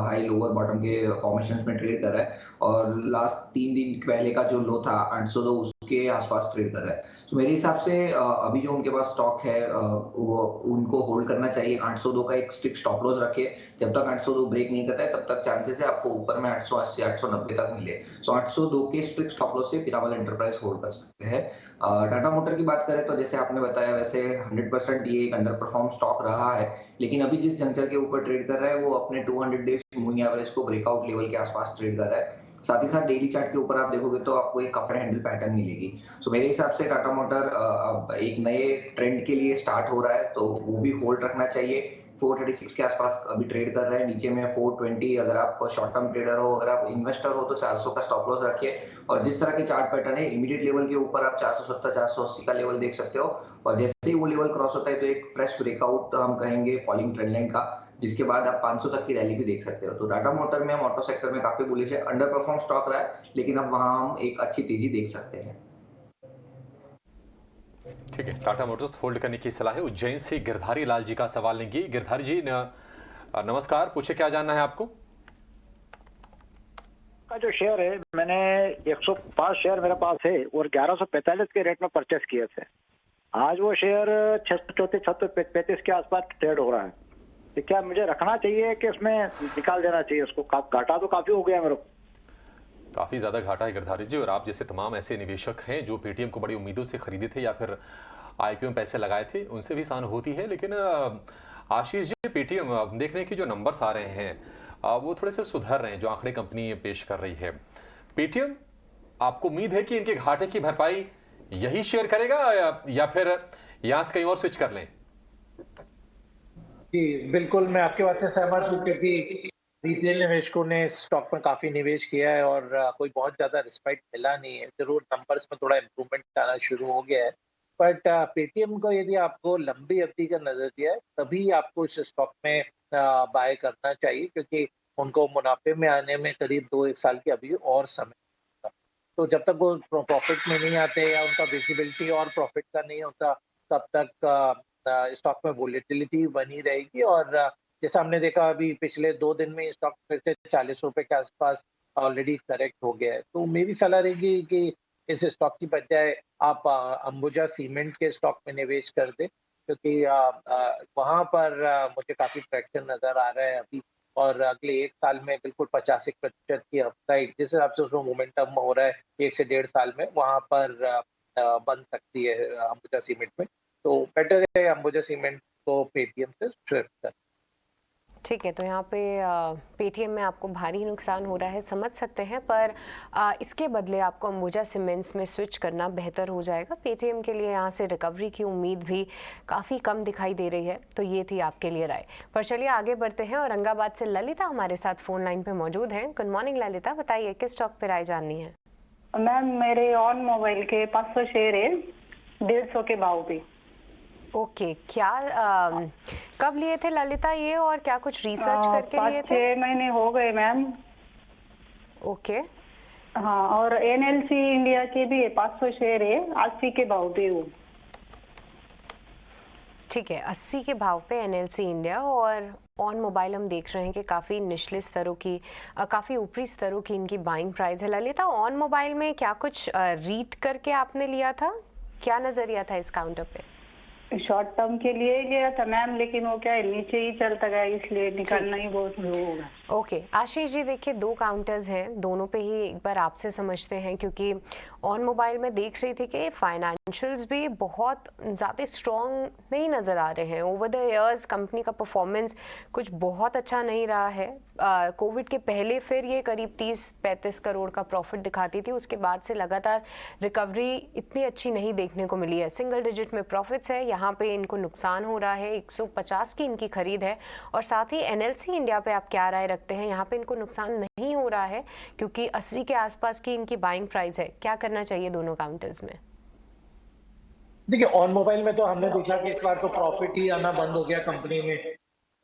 high lower bottom के फॉर्मेशन में ट्रेड कर रहा है और लास्ट 3 दिन पहले का जो लो था 802 उसके आसपास ट्रेड कर रहा है। तो मेरे हिसाब से अभी जो उनके पास स्टॉक है वो उनको होल्ड करना चाहिए। 802 का एक स्ट्रिक्ट स्टॉप लॉस रखिए, जब तक 802 ब्रेक नहीं करता है तब तक चांसेस है आपको ऊपर में 880 890 तक मिले। सो 802 के स्ट्रिक्ट स्टॉप लॉस से पीरामल एंटरप्राइज होल्ड कर सकते हैं। टाटा मोटर की बात करें तो जैसे आपने बताया वैसे 100% ये एक अंडर परफॉर्म स्टॉक रहा है, लेकिन अभी जिस जंक्चर के ऊपर ट्रेड कर रहा है वो अपने 200 डेज मूविंग एवरेज को ब्रेकआउट लेवल के आसपास ट्रेड कर रहा है। साथ ही साथ डेली चार्ट के ऊपर आप देखोगे तो आपको एक कपर हैंडल पैटर्न मिलेगी। सो मेरे हिसाब से टाटा मोटर अब एक नए ट्रेंड के लिए स्टार्ट हो रहा है, तो वो भी होल्ड रखना चाहिए। 436 के आसपास अभी ट्रेड कर रहा है, नीचे में 420। अगर आप शॉर्ट टर्म ट्रेडर हो, अगर आप इन्वेस्टर हो तो 400 का स्टॉप लॉस रखिए। और जिस तरह के चार्ट पैटर्न है इमीडिएट लेवल के ऊपर आप 470 480 का लेवल देख सकते हो, और जैसे ही वो लेवल क्रॉस होता है तो एक फ्रेश ब्रेकआउट हम कहेंगे फॉलिंग ट्रेंड लाइन का, जिसके बाद आप 500 तक की रैली भी देख सकते हो। तो टाटा मोटर में हम ऑटो सेक्टर में काफी बुलिश है। अंडर परफॉर्म स्टॉक रहा है, लेकिन अब वहां हम एक अच्छी तेजी देख सकते हैं। ठीक है, टाटा मोटर्स होल्ड करने की सलाह है। उज्जैन से गिरधारी लाल जी का सवाल लेंगे। गिरधारी जी नमस्कार, पूछे क्या जानना है आपको? का जो शेयर है मैंने 105 शेयर मेरे पास है और 1145 के रेट में परचेस किए थे। आज वो शेयर 634 635 के आसपास ट्रेड हो रहा है, तो क्या मुझे रखना चाहिए कि इसमें निकाल देना चाहिए उसको? घाटा तो काफी हो गया मेरे को। काफी ज्यादा घाटा है गिरधारी जी, और आप जैसे तमाम ऐसे निवेशक हैं जो पेटीएम को बड़ी उम्मीदों से खरीदे थे या फिर आईपीओ में पैसे लगाए थे, उनसे भी सहानुभूति है। लेकिन आशीष जी, पेटीएम देखने की जो नंबर्स आ रहे हैं वो थोड़े से सुधर रहे हैं जो आंकड़े कंपनी पेश कर रही है। पेटीएम, आपको उम्मीद है कि इनके घाटे की भरपाई यही शेयर करेगा या फिर यहां से कहीं और स्विच कर लें? जी बिल्कुल, मैं आपकी बात से सहमत हूँ, क्योंकि रिटेल निवेशकों ने स्टॉक में काफी निवेश किया है और कोई बहुत ज्यादा रिस्पाइट मिला नहीं है। जरूर नंबर्स में थोड़ा इम्प्रूवमेंट आना शुरू हो गया है, बट पेटीएम को यदि आपको लंबी अवधि का नजरिया है तभी आपको इस स्टॉक में बाय करना चाहिए, क्योंकि उनको मुनाफे में आने में करीब 2-1 साल की अभी और समय है। तो जब तक वो प्रॉफिट में नहीं आते या उनका विजिबिलिटी और प्रॉफिट का नहीं होता, तब तक स्टॉक में वोलेटिलिटी बनी रहेगी। और जैसा हमने देखा अभी पिछले 2 दिन में स्टॉक फिर से 40 रुपए के आसपास ऑलरेडी करेक्ट हो गया है। तो मेरी सलाह रहेगी कि इस स्टॉक की बजाय आप अंबुजा सीमेंट के स्टॉक में निवेश कर दें, क्योंकि वहां पर मुझे काफी ट्रैक्शन नजर आ रहा है अभी, और अगले 1 साल में बिल्कुल 85% की अपसाइड जिस हिसाब से उसमें मोमेंटम हो रहा है 1 से 1.5 साल में वहां पर बन सकती है अंबुजा सीमेंट में। तो बेटर है अंबुजा सीमेंट को पेटीएम से स्विफ्ट कर। ठीक है, तो यहाँ पे पेटीएम में आपको भारी नुकसान हो रहा है, समझ सकते हैं, पर इसके बदले आपको अंबुजा सीमेंट्स में स्विच करना बेहतर हो जाएगा। पेटीएम के लिए यहाँ से रिकवरी की उम्मीद भी काफ़ी कम दिखाई दे रही है। तो ये थी आपके लिए राय। पर चलिए आगे बढ़ते हैं, औरंगाबाद से ललिता हमारे साथ फोन लाइन पे मौजूद हैं। गुड मॉर्निंग ललिता, बताइए किस स्टॉक पे राय जाननी है? मैम मेरे ऑन मोबाइल के 500 शेयर है 150 के भाव पे। ओके, क्या कब लिए थे ललिता ये, और क्या कुछ रिसर्च करके लिए थे? 5-6 महीने हो गए मैम। ओके, हाँ, और एनएलसी इंडिया के भी 500 शेयर है 80 के भाव पे वो। ठीक है, 80 के भाव पे एनएलसी इंडिया। और ऑन मोबाइल हम देख रहे हैं कि काफ़ी निचले स्तरों की, काफ़ी ऊपरी स्तरों की इनकी बाइंग प्राइस है। ललिता, ऑन मोबाइल में क्या कुछ रीड करके आपने लिया था? क्या नज़रिया था इस काउंटर पे? शॉर्ट टर्म के लिए लिया था मैम, लेकिन वो क्या है नीचे ही चलता गया, इसलिए निकालना ही बहुत होगा। ओके आशीष जी, देखिए 2 काउंटर्स हैं, दोनों पे ही एक बार आपसे समझते हैं, क्योंकि ऑन मोबाइल में देख रही थी कि फाइनेंशियल्स भी बहुत ज़्यादा स्ट्रॉन्ग नहीं नज़र आ रहे हैं। ओवर द ईयर्स कंपनी का परफॉर्मेंस कुछ बहुत अच्छा नहीं रहा है। कोविड के पहले फिर ये करीब 30-35 करोड़ का प्रॉफिट दिखाती थी, उसके बाद से लगातार रिकवरी इतनी अच्छी नहीं देखने को मिली है। सिंगल डिजिट में प्रॉफिट्स है, यहाँ पे इनको नुकसान हो रहा है। 150 की इनकी खरीद है। और साथ ही एनएलसी इंडिया पे आप क्या राय रखते हैं? यहाँ पे इनको नुकसान नहीं हो रहा है क्योंकि 80 के आसपास की इनकी बाइंग प्राइस है। क्या करना चाहिए दोनों काउंटर्स में? देखिए ऑन मोबाइल में तो हमने देखा कि इस बार तो प्रॉफिट ही आना बंद हो गया कंपनी में,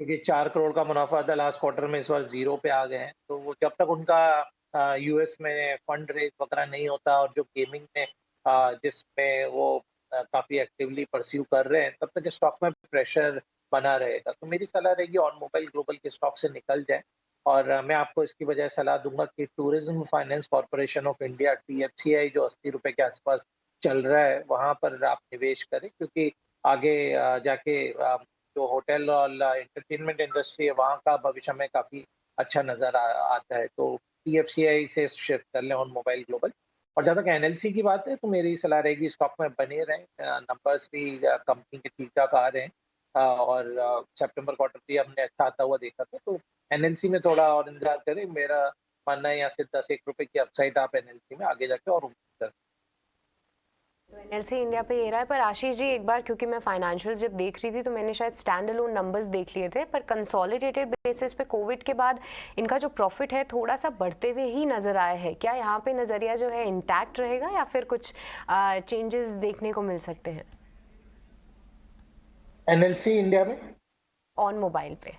क्योंकि 4 करोड़ का मुनाफा था लास्ट क्वार्टर में, इस बार 0 पे आ गए हैं। तो वो जब तक उनका यूएस में फंड रेज वगैरह नहीं होता और जो गेमिंग में जिसमें वो काफी एक्टिवली परस्यू कर रहे हैं, तब तक स्टॉक में प्रेशर बना रहेगा। तो मेरी सलाह रहेगी ऑन मोबाइल ग्लोबल के स्टॉक से निकल जाए, और मैं आपको इसकी बजाय सलाह दूंगा कि tourism finance corporation of India TFCI जो 80 रुपए के आसपास चल रहा है, वहां पर आप निवेश करें, क्योंकि आगे जाके जो होटल और एंटरटेनमेंट इंडस्ट्री है वहाँ का भविष्य में काफी अच्छा नजर आता है। तो TFCI से शिफ्ट कर लें ऑन मोबाइल ग्लोबल। और जहाँ तक NLC की बात है, तो मेरी सलाह रहेगी स्टॉक में बने रहें। नंबर्स भी कंपनी के ठीक ठाक आ रहे हैं, और सितंबर क्वार्टर भी हमने अच्छा आता हुआ देखा था। तो NLC में थोड़ा और इंतजार करें। मेरा मानना है यहाँ से 10-1 रुपए की अपसाइड आप NLC में आगे जाके और उम्मीद कर। तो NLC इंडिया पे ये रहा है। पर आशीष जी, एक बार क्योंकि मैं फाइनेंशियल जब देख रही थी तो मैंने शायद स्टैंड अलोन नंबर्स देख लिए थे, पर कंसोलिडेटेड बेसिस पे कोविड के बाद इनका जो प्रॉफिट है थोड़ा सा बढ़ते हुए ही नजर आया है। क्या यहाँ पे नजरिया जो है इंटैक्ट रहेगा या फिर कुछ चेंजेस देखने को मिल सकते हैं NLC इंडिया में ऑन मोबाइल पे?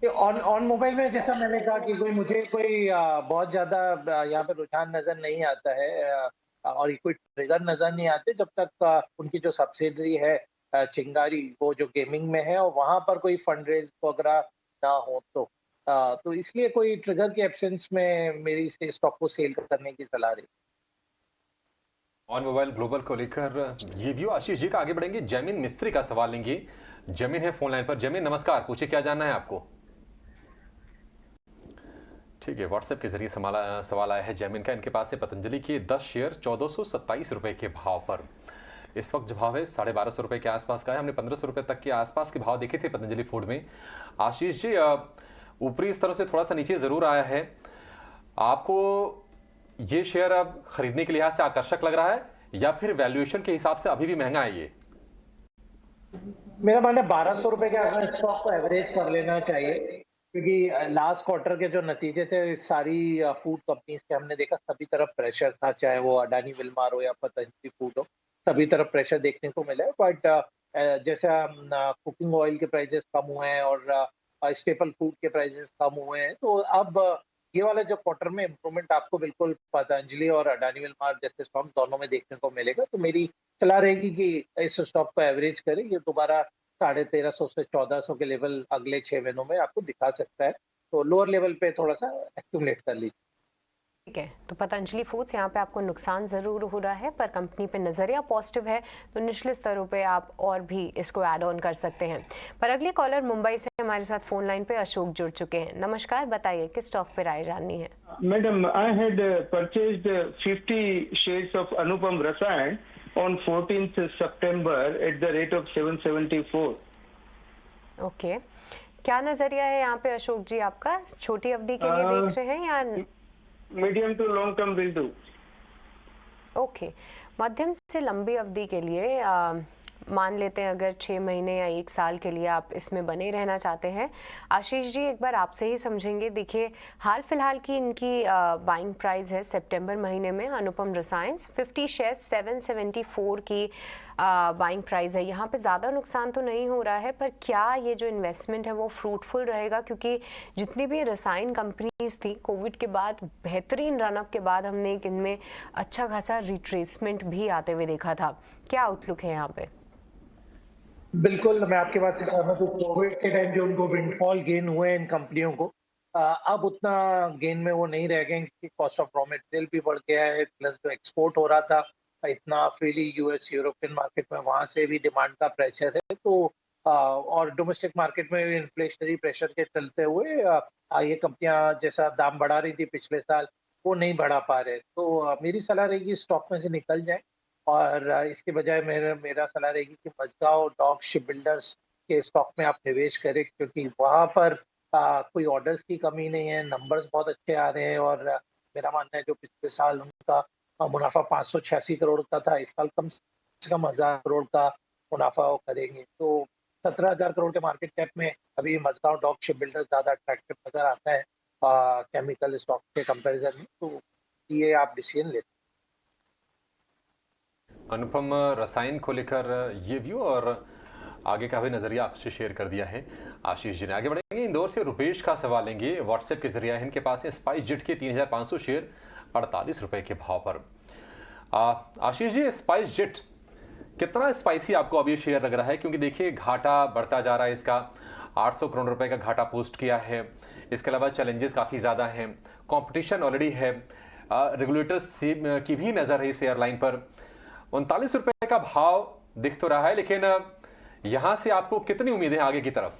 ऑन मोबाइल में जैसा मैंने कहा कि मुझे कोई बहुत ज्यादा यहाँ पे रुझान नजर नहीं आता है, और कोई ट्रिगर नजर नहीं आते जब तक उनकी जो सब्सिडरी है चिंगारी, वो जो गेमिंग में है, और वहां पर कोई फंड रेज वगैरह ना हो। तो इसलिए कोई ट्रिगर के एब्सेंस में मेरी इस स्टॉक को सेल करने की सलाह रही। ऑन मोबाइल ग्लोबल को लेकर ये व्यू आशीष जी का आगे बढ़ेंगे। जमीन मिस्त्री का सवाल लेंगे। जमीन है फोन लाइन पर। जमीन नमस्कार, पूछिए क्या जानना है आपको? ठीक है, व्हाट्सएप के जरिए सवाल आया है जैमिन का। इनके पास से पतंजलि के 10 शेयर 1427 रुपए के भाव पर। इस वक्त जो भाव है 1250 रुपए के आसपास का है। हमने 1500 रुपए तक के आसपास के भाव देखे थे पतंजलि फूड में। आशीष जी, ऊपरी स्तरों से थोड़ा सा नीचे जरूर आया है। आपको ये शेयर अब खरीदने के लिहाज से आकर्षक लग रहा है या फिर वैल्यूएशन के हिसाब से अभी भी महंगा है ये? मेरा मानना है 1200 रुपए के आसपास स्टॉक को एवरेज कर लेना चाहिए, क्योंकि लास्ट क्वार्टर के जो नतीजे थे सारी फूड कंपनीज के हमने देखा सभी तरफ प्रेशर था, चाहे वो अडानी विल्मार हो या पतंजलि फूड हो, सभी तरफ प्रेशर देखने को मिला है। बट जैसा कुकिंग ऑयल के प्राइसेस कम हुए हैं और स्टेपल फूड के प्राइसेस कम हुए हैं, तो अब ये वाला जो क्वार्टर में इम्प्रूवमेंट आपको बिल्कुल पतंजलि और अडानी विल्मार जैसे स्टॉक दोनों में देखने को मिलेगा। तो मेरी सलाह रहेगी कि इस स्टॉक को एवरेज करें। ये दोबारा 1350 से 1400 के लेवल अगले 6 महीनों में आपको दिखा सकता है, तो लोअर लेवल पे थोड़ा सा एक्यूमुलेट कर लीजिए। ठीक है, तो पतंजलि फूड्स यहाँ पे आपको नुकसान जरूर हो रहा है, पर कंपनी पे नजरिया पॉजिटिव है, तो निचले स्तरों पे आप और भी इसको ऐड ऑन कर सकते हैं। पर अगले कॉलर मुंबई से हमारे साथ फोन लाइन पे अशोक जुड़ चुके हैं। नमस्कार, बताइए किस स्टॉक पे राय जाननी है? Madam, I had purchased 50 shares of Anupam Rasayan on 14th September at the rate of 774. Okay, क्या नजरिया है यहाँ पे अशोक जी आपका? छोटी अवधि के लिए देख रहे हैं या medium to long term will do? Okay, मध्यम से लंबी अवधि के लिए मान लेते हैं अगर 6 महीने या 1 साल के लिए आप इसमें बने रहना चाहते हैं। आशीष जी, एक बार आपसे ही समझेंगे। देखिए, हाल फिलहाल की इनकी बाइंग प्राइस है सितंबर महीने में अनुपम रसायन 50 शेयर 774 की बाइंग प्राइस है। यहाँ पे ज़्यादा नुकसान तो नहीं हो रहा है, पर क्या ये जो इन्वेस्टमेंट है वो फ्रूटफुल रहेगा? क्योंकि जितनी भी रसायन कंपनीज थी कोविड के बाद बेहतरीन रनअप के बाद हमने इनमें अच्छा खासा रिट्रेसमेंट भी आते हुए देखा था। क्या आउटलुक है यहाँ पे? बिल्कुल, मैं आपकी बात से सहमत हूँ। कोविड के टाइम जो उनको विंडफॉल गेन हुए हैं इन कंपनियों को, अब उतना गेन में वो नहीं रह गए, क्योंकि कॉस्ट ऑफ रॉ मटेरियल भी बढ़ गया है, प्लस जो एक्सपोर्ट हो रहा था इतना फ्रीली US यूरोपियन मार्केट में, वहाँ से भी डिमांड का प्रेशर है। तो और डोमेस्टिक मार्केट में भी इन्फ्लेशनरी प्रेशर के चलते हुए ये कंपनियां जैसा दाम बढ़ा रही थी पिछले साल वो नहीं बढ़ा पा रहे। तो मेरी सलाह रहेगी स्टॉक में से निकल जाए, और इसके बजाय मेरा सलाह रहेगी कि मजगांव डॉक शिप बिल्डर्स के स्टॉक में आप निवेश करें, क्योंकि वहाँ पर कोई ऑर्डर्स की कमी नहीं है, नंबर्स बहुत अच्छे आ रहे हैं, और मेरा मानना है जो पिछले साल उनका मुनाफा 586 करोड़ का था, इस साल कम से कम 1000 करोड़ का मुनाफा वो करेंगे। तो 17,000 करोड़ के मार्केट कैप में अभी मजगांव डॉक शिप बिल्डर्स ज़्यादा अट्रैक्टिव नजर आता है केमिकल स्टॉक के कंपैरिजन में, तो ये आप डिसीजन ले सकते हैं। अनुपम रसायन को लेकर ये व्यू और आगे का भी नजरिया आपसे शेयर कर दिया है आशीष जी ने। आगे बढ़ेंगे, इंदौर से रुपेश का सवाल लेंगे। व्हाट्सएप के जरिए इनके पास है स्पाइस जेट के 3,500 शेयर 48 रुपए के भाव पर। आशीष जी, स्पाइस जेट कितना स्पाइसी आपको अब ये शेयर लग रहा है? क्योंकि देखिए घाटा बढ़ता जा रहा है इसका, 800 करोड़ रुपए का घाटा पोस्ट किया है। इसके अलावा चैलेंजेस काफ़ी ज़्यादा हैं, कंपटीशन ऑलरेडी है, रेगुलेटर्स की भी नज़र है इस एयरलाइन पर। 39 रुपए का भाव दिख तो रहा है, लेकिन यहाँ से आपको कितनी उम्मीद है आगे की तरफ?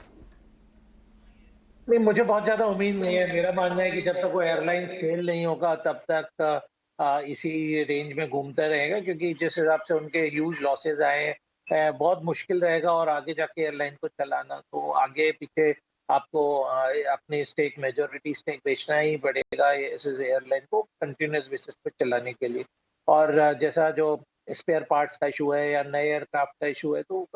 नहीं, मुझे बहुत ज्यादा उम्मीद नहीं है। मेरा मानना है कि जब तक वो एयरलाइन फेल नहीं होगा तब तक इसी रेंज में घूमता रहेगा, क्योंकि जिस हिसाब से उनके ह्यूज लॉसेस आए हैं, बहुत मुश्किल रहेगा और आगे जाके एयरलाइन को चलाना। तो आगे पीछे आपको अपनी स्टेक, मेजॉरिटी स्टेक बेचना ही पड़ेगा इस एयरलाइन को कंटिन्यूस बेसिस पे चलाने के लिए। और जैसा जो स्पेयर पार्ट्स का इशू है या नए एयरक्राफ्ट का इशू है, तो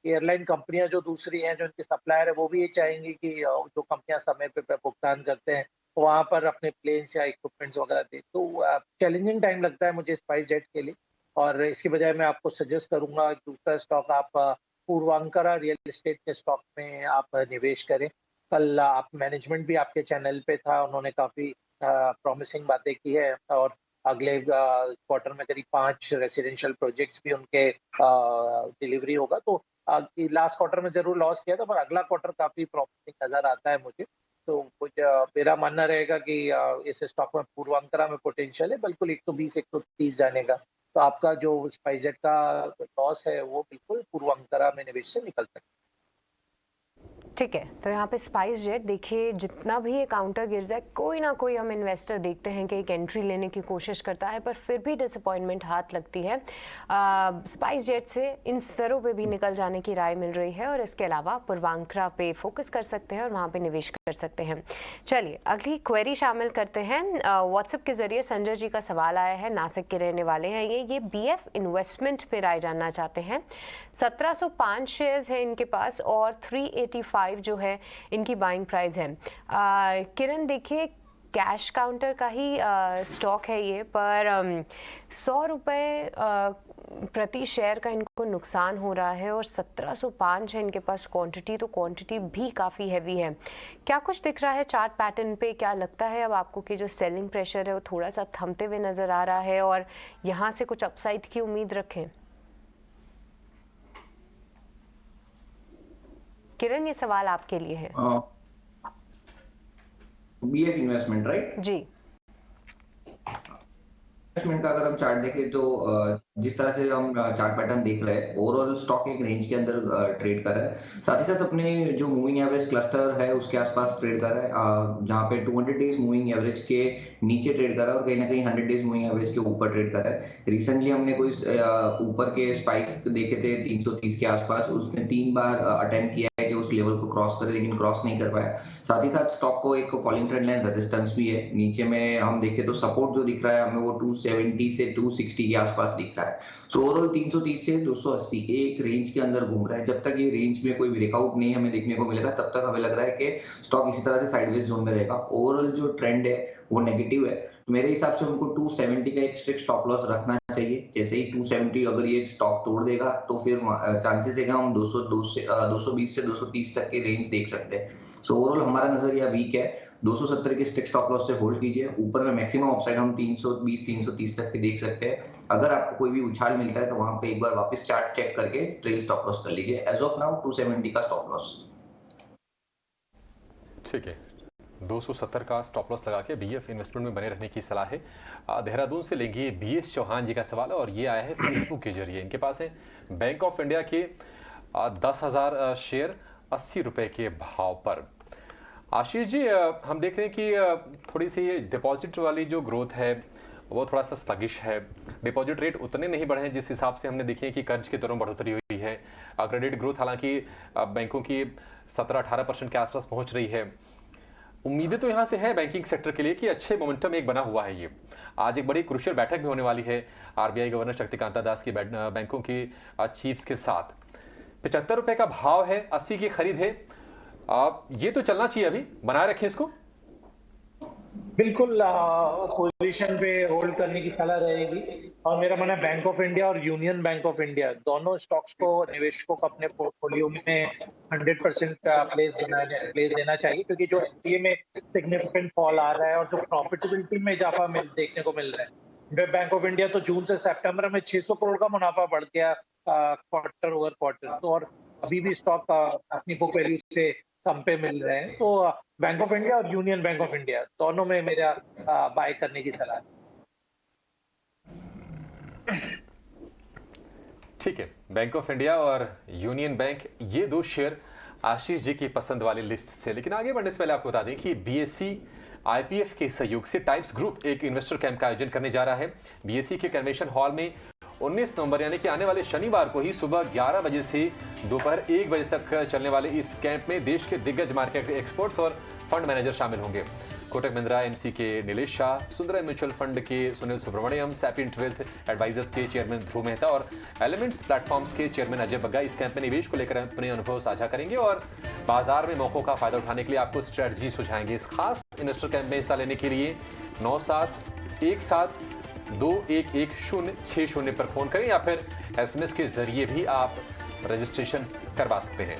एयरलाइन कंपनियां जो दूसरी हैं, जो इनके सप्लायर है, वो भी ये चाहेंगी कि जो कंपनियां समय पे भुगतान करते हैं वहां पर अपने प्लेन्स या इक्विपमेंट्स वगैरह दे। तो चैलेंजिंग टाइम लगता है मुझे स्पाइस जेट के लिए, और इसकी बजाय मैं आपको सजेस्ट करूंगा दूसरा स्टॉक, आप पूर्वांकरा रियल एस्टेट के स्टॉक में आप निवेश करें। कल आप मैनेजमेंट भी आपके चैनल पे था, उन्होंने काफी प्रॉमिसिंग बातें की है, और अगले क्वार्टर में करीब 5 रेसिडेंशियल प्रोजेक्ट्स भी उनके डिलीवरी होगा। तो लास्ट क्वार्टर में जरूर लॉस किया था, पर अगला क्वार्टर काफी प्रॉमिसिंग नजर आता है मुझे। तो मेरा मानना रहेगा कि इस स्टॉक में पूर्वांकरा में पोटेंशियल है, बिल्कुल 120 130 जाने का। तो आपका जो स्पाइसजेट का लॉस है वो बिल्कुल पूर्वांकरा में निवेश से निकल सकता है। ठीक है, तो यहाँ पे स्पाइस जेट देखिए, जितना भी ये काउंटर गिर जाए, कोई ना कोई हम इन्वेस्टर देखते हैं कि एक एंट्री लेने की कोशिश करता है, पर फिर भी डिसअपॉइंटमेंट हाथ लगती है। स्पाइस जेट से इन स्तरों पे भी निकल जाने की राय मिल रही है, और इसके अलावा पूर्वांकरा पे फोकस कर सकते हैं और वहाँ पे निवेश कर सकते हैं। चलिए अगली क्वेरी शामिल करते हैं। व्हाट्सएप के जरिए संजय जी का सवाल आया है, नासिक के रहने वाले हैं ये BF इन्वेस्टमेंट पे राय जानना चाहते हैं। 1705 शेयर्स है इनके पास और 385 जो है इनकी बाइंग प्राइस है। किरण देखिए, कैश काउंटर का ही स्टॉक है ये, पर 100 रुपये प्रति शेयर का इनको नुकसान हो रहा है, और 1705 है इनके पास क्वांटिटी, तो क्वांटिटी भी काफ़ी हैवी है। क्या कुछ दिख रहा है चार्ट पैटर्न पे? क्या लगता है अब आपको कि जो सेलिंग प्रेशर है वो थोड़ा सा थमते हुए नज़र आ रहा है, और यहाँ से कुछ अपसाइड की उम्मीद रखें? किरण, ये सवाल आपके लिए है। BF investment, right? जी। इन्वेस्टमेंट का अगर हम चार्ट देखें तो जिस तरह से हम चार्ट पैटर्न देख रहे हैं, ओवरऑल स्टॉक एक रेंज के अंदर ट्रेड कर रहा है। साथ ही साथ अपने जो मूविंग एवरेज क्लस्टर है उसके आसपास ट्रेड कर रहा है, जहां पे 200 डेज मूविंग एवरेज के नीचे ट्रेड कर रहा है और कहीं ना कहीं 100 डेज मूविंग एवरेज के ऊपर ट्रेड कर रहा है। रिसेंटली हमने कोई ऊपर के स्पाइक्स देखे थे 330 के आसपास, उसने 3 बार अटेम्प्ट किया है कि उस लेवल को क्रॉस करे, लेकिन क्रॉस नहीं कर पाया। साथ ही साथ स्टॉक को एक फॉलिंग ट्रेंड लाइन रेजिस्टेंस भी है। नीचे में हम देखें तो सपोर्ट जो दिख रहा है हमें वो 270 से 260 के आसपास दिख रहा है। सो ओवरऑल 330 से 280 एक रेंज के अंदर घूम रहा है। जब तक ये रेंज में कोई ब्रेकआउट नहीं हमें देखने को मिलेगा, तब तक हमें लग रहा है कि स्टॉक इसी तरह से साइडवेज जोन में रहेगा। ओवरऑल जो ट्रेंड है वो नेगेटिव है। मेरे हिसाब से उनको 270 का एक स्ट्रिक्ट स्टॉप लॉस रखना चाहिए। जैसे ही 270 अगर ये स्टॉक तोड़ देगा तो फिर चांसेस है कि हम 220 से 230 तक के रेंज देख सकते हैं। सो ओवरऑल हमारा नजरिया वीक है। 270 के स्ट्रिक्ट स्टॉप लॉस से होल्ड कीजिए। ऊपर में मैक्सिमम अपसाइड हम 320 330 तक के देख सकते हैं। अगर आपको कोई भी उछाल मिलता है तो वहां पे एक बार वापस चार्ट चेक करके ट्रेल स्टॉप लॉस कर लीजिए। एज ऑफ नाउ 270 का स्टॉप लॉस। ठीक है, 270 का स्टॉप लॉस लगा के BF इन्वेस्टमेंट में बने रहने की सलाह है। देहरादून से लेंगे BS चौहान जी का सवाल, और ये आया है फेसबुक के जरिए। इनके पास है बैंक ऑफ इंडिया के 10,000 शेयर 80 रुपए के भाव पर। आशीष जी, हम देख रहे हैं कि थोड़ी सी डिपॉजिट वाली जो ग्रोथ है वो थोड़ा सा स्लगिश है। डिपॉजिट रेट उतने नहीं बढ़े हैं जिस हिसाब से हमने देखी है कि कर्ज के दरों में बढ़ोतरी हुई है। क्रेडिट ग्रोथ हालांकि बैंकों की 17-18% के आसपास पहुंच रही है। उम्मीदें तो यहाँ से है बैंकिंग सेक्टर के लिए कि अच्छे मोमेंटम एक बना हुआ है। ये आज एक बड़ी क्रूशियल बैठक भी होने वाली है RBI गवर्नर शक्तिकांता दास की बैंकों की चीफ्स के साथ। 75 रुपए का भाव है, 80 की खरीद है। ये तो चलना चाहिए, अभी बनाए रखें इसको। बिल्कुल पोजीशन पे होल्ड करने की सलाह रहेगी, और मेरा मानना है बैंक ऑफ इंडिया और यूनियन बैंक ऑफ इंडिया दोनों स्टॉक्स को निवेशकों को अपने पोर्टफोलियो में 100% प्लेस देना चाहिए, क्योंकि जो एनपीए में सिग्निफिकेंट फॉल आ रहा है और जो प्रॉफिटेबिलिटी में इजाफा देखने को मिल रहा है। बैंक ऑफ इंडिया तो जून से सितंबर में 600 करोड़ का मुनाफा बढ़ गया, क्वार्टर ओवर क्वार्टर। तो और अभी भी स्टॉक अपनी बुक वैल्यू से कम पे मिल रहे हैं। तो बैंक ऑफ इंडिया और यूनियन बैंक ऑफ इंडिया दोनों में मेरा बाय करने की सलाह है। ठीक है, बैंक ऑफ इंडिया और यूनियन बैंक, ये दो शेयर आशीष जी की पसंद वाली लिस्ट से। लेकिन आगे बढ़ने से पहले आपको बता दें कि बीएससी आईपीएफ के सहयोग से टाइप्स ग्रुप एक इन्वेस्टर कैंप का आयोजन करने जा रहा है। बीएससी के कन्वेंशन हॉल में 19 नवंबर यानी कि आने वाले शनिवार को ही सुबह 11 बजे से दोपहर 1 बजे तक चलने वाले इस कैंप में देश के दिग्गज मार्केट एक्सपर्ट्स और फंड मैनेजर शामिल होंगे। कोटक महिंद्रा एमसी के नीलेश शाह, सुंदरम म्यूचुअल फंड के Sunil Subramaniam, Sapient Wealth Advisors के चेयरमैन ध्रुव मेहता और एलिमेंट्स प्लेटफॉर्म्स के चेयरमैन अजय बग्गा इस कैंप में निवेश को लेकर अपने अनुभव साझा करेंगे और बाजार में मौकों का फायदा उठाने के लिए आपको स्ट्रेटजी सुझाएंगे। इस खास इन्वेस्टर कैंप में हिस्सा लेने के लिए 9717211060 पर फोन करें या फिर एसएमएस के जरिए भी आप रजिस्ट्रेशन करवा सकते हैं।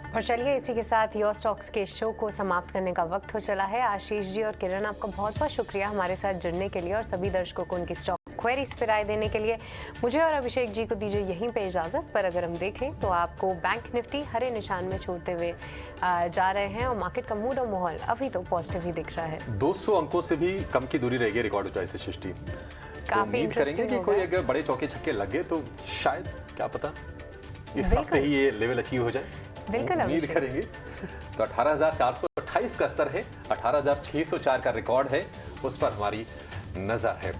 और चलिए इसी के साथ योर स्टॉक्स के शो को समाप्त करने का वक्त हो चला है। आशीष जी और किरण, आपका बहुत बहुत शुक्रिया हमारे साथ जुड़ने के लिए और सभी दर्शकों को उनकी स्टॉक क्वेरीज पर राय देने के लिए। मुझे और अभिषेक जी को दीजिए यहीं पे इजाजत। पर अगर हम देखें तो आपको बैंक निफ्टी हरे निशान में छोड़ते हुए जा रहे हैं और मार्केट का मूड और माहौल अभी तो पॉजिटिव ही दिख रहा है। 200 अंकों से भी कम की दूरी रहेगी रिकॉर्ड ऊंचाई से सृष्टि। तो उम्मीद करेंगे कि कोई अगर बड़े चौके छक्के लग गए तो शायद, क्या पता, इस हफ्ते ही ये लेवल अचीव हो जाए। बिल्कुल उम्मीद करेंगे। तो 18,428 का स्तर है, 18,604 का रिकॉर्ड है, उस पर हमारी नजर है।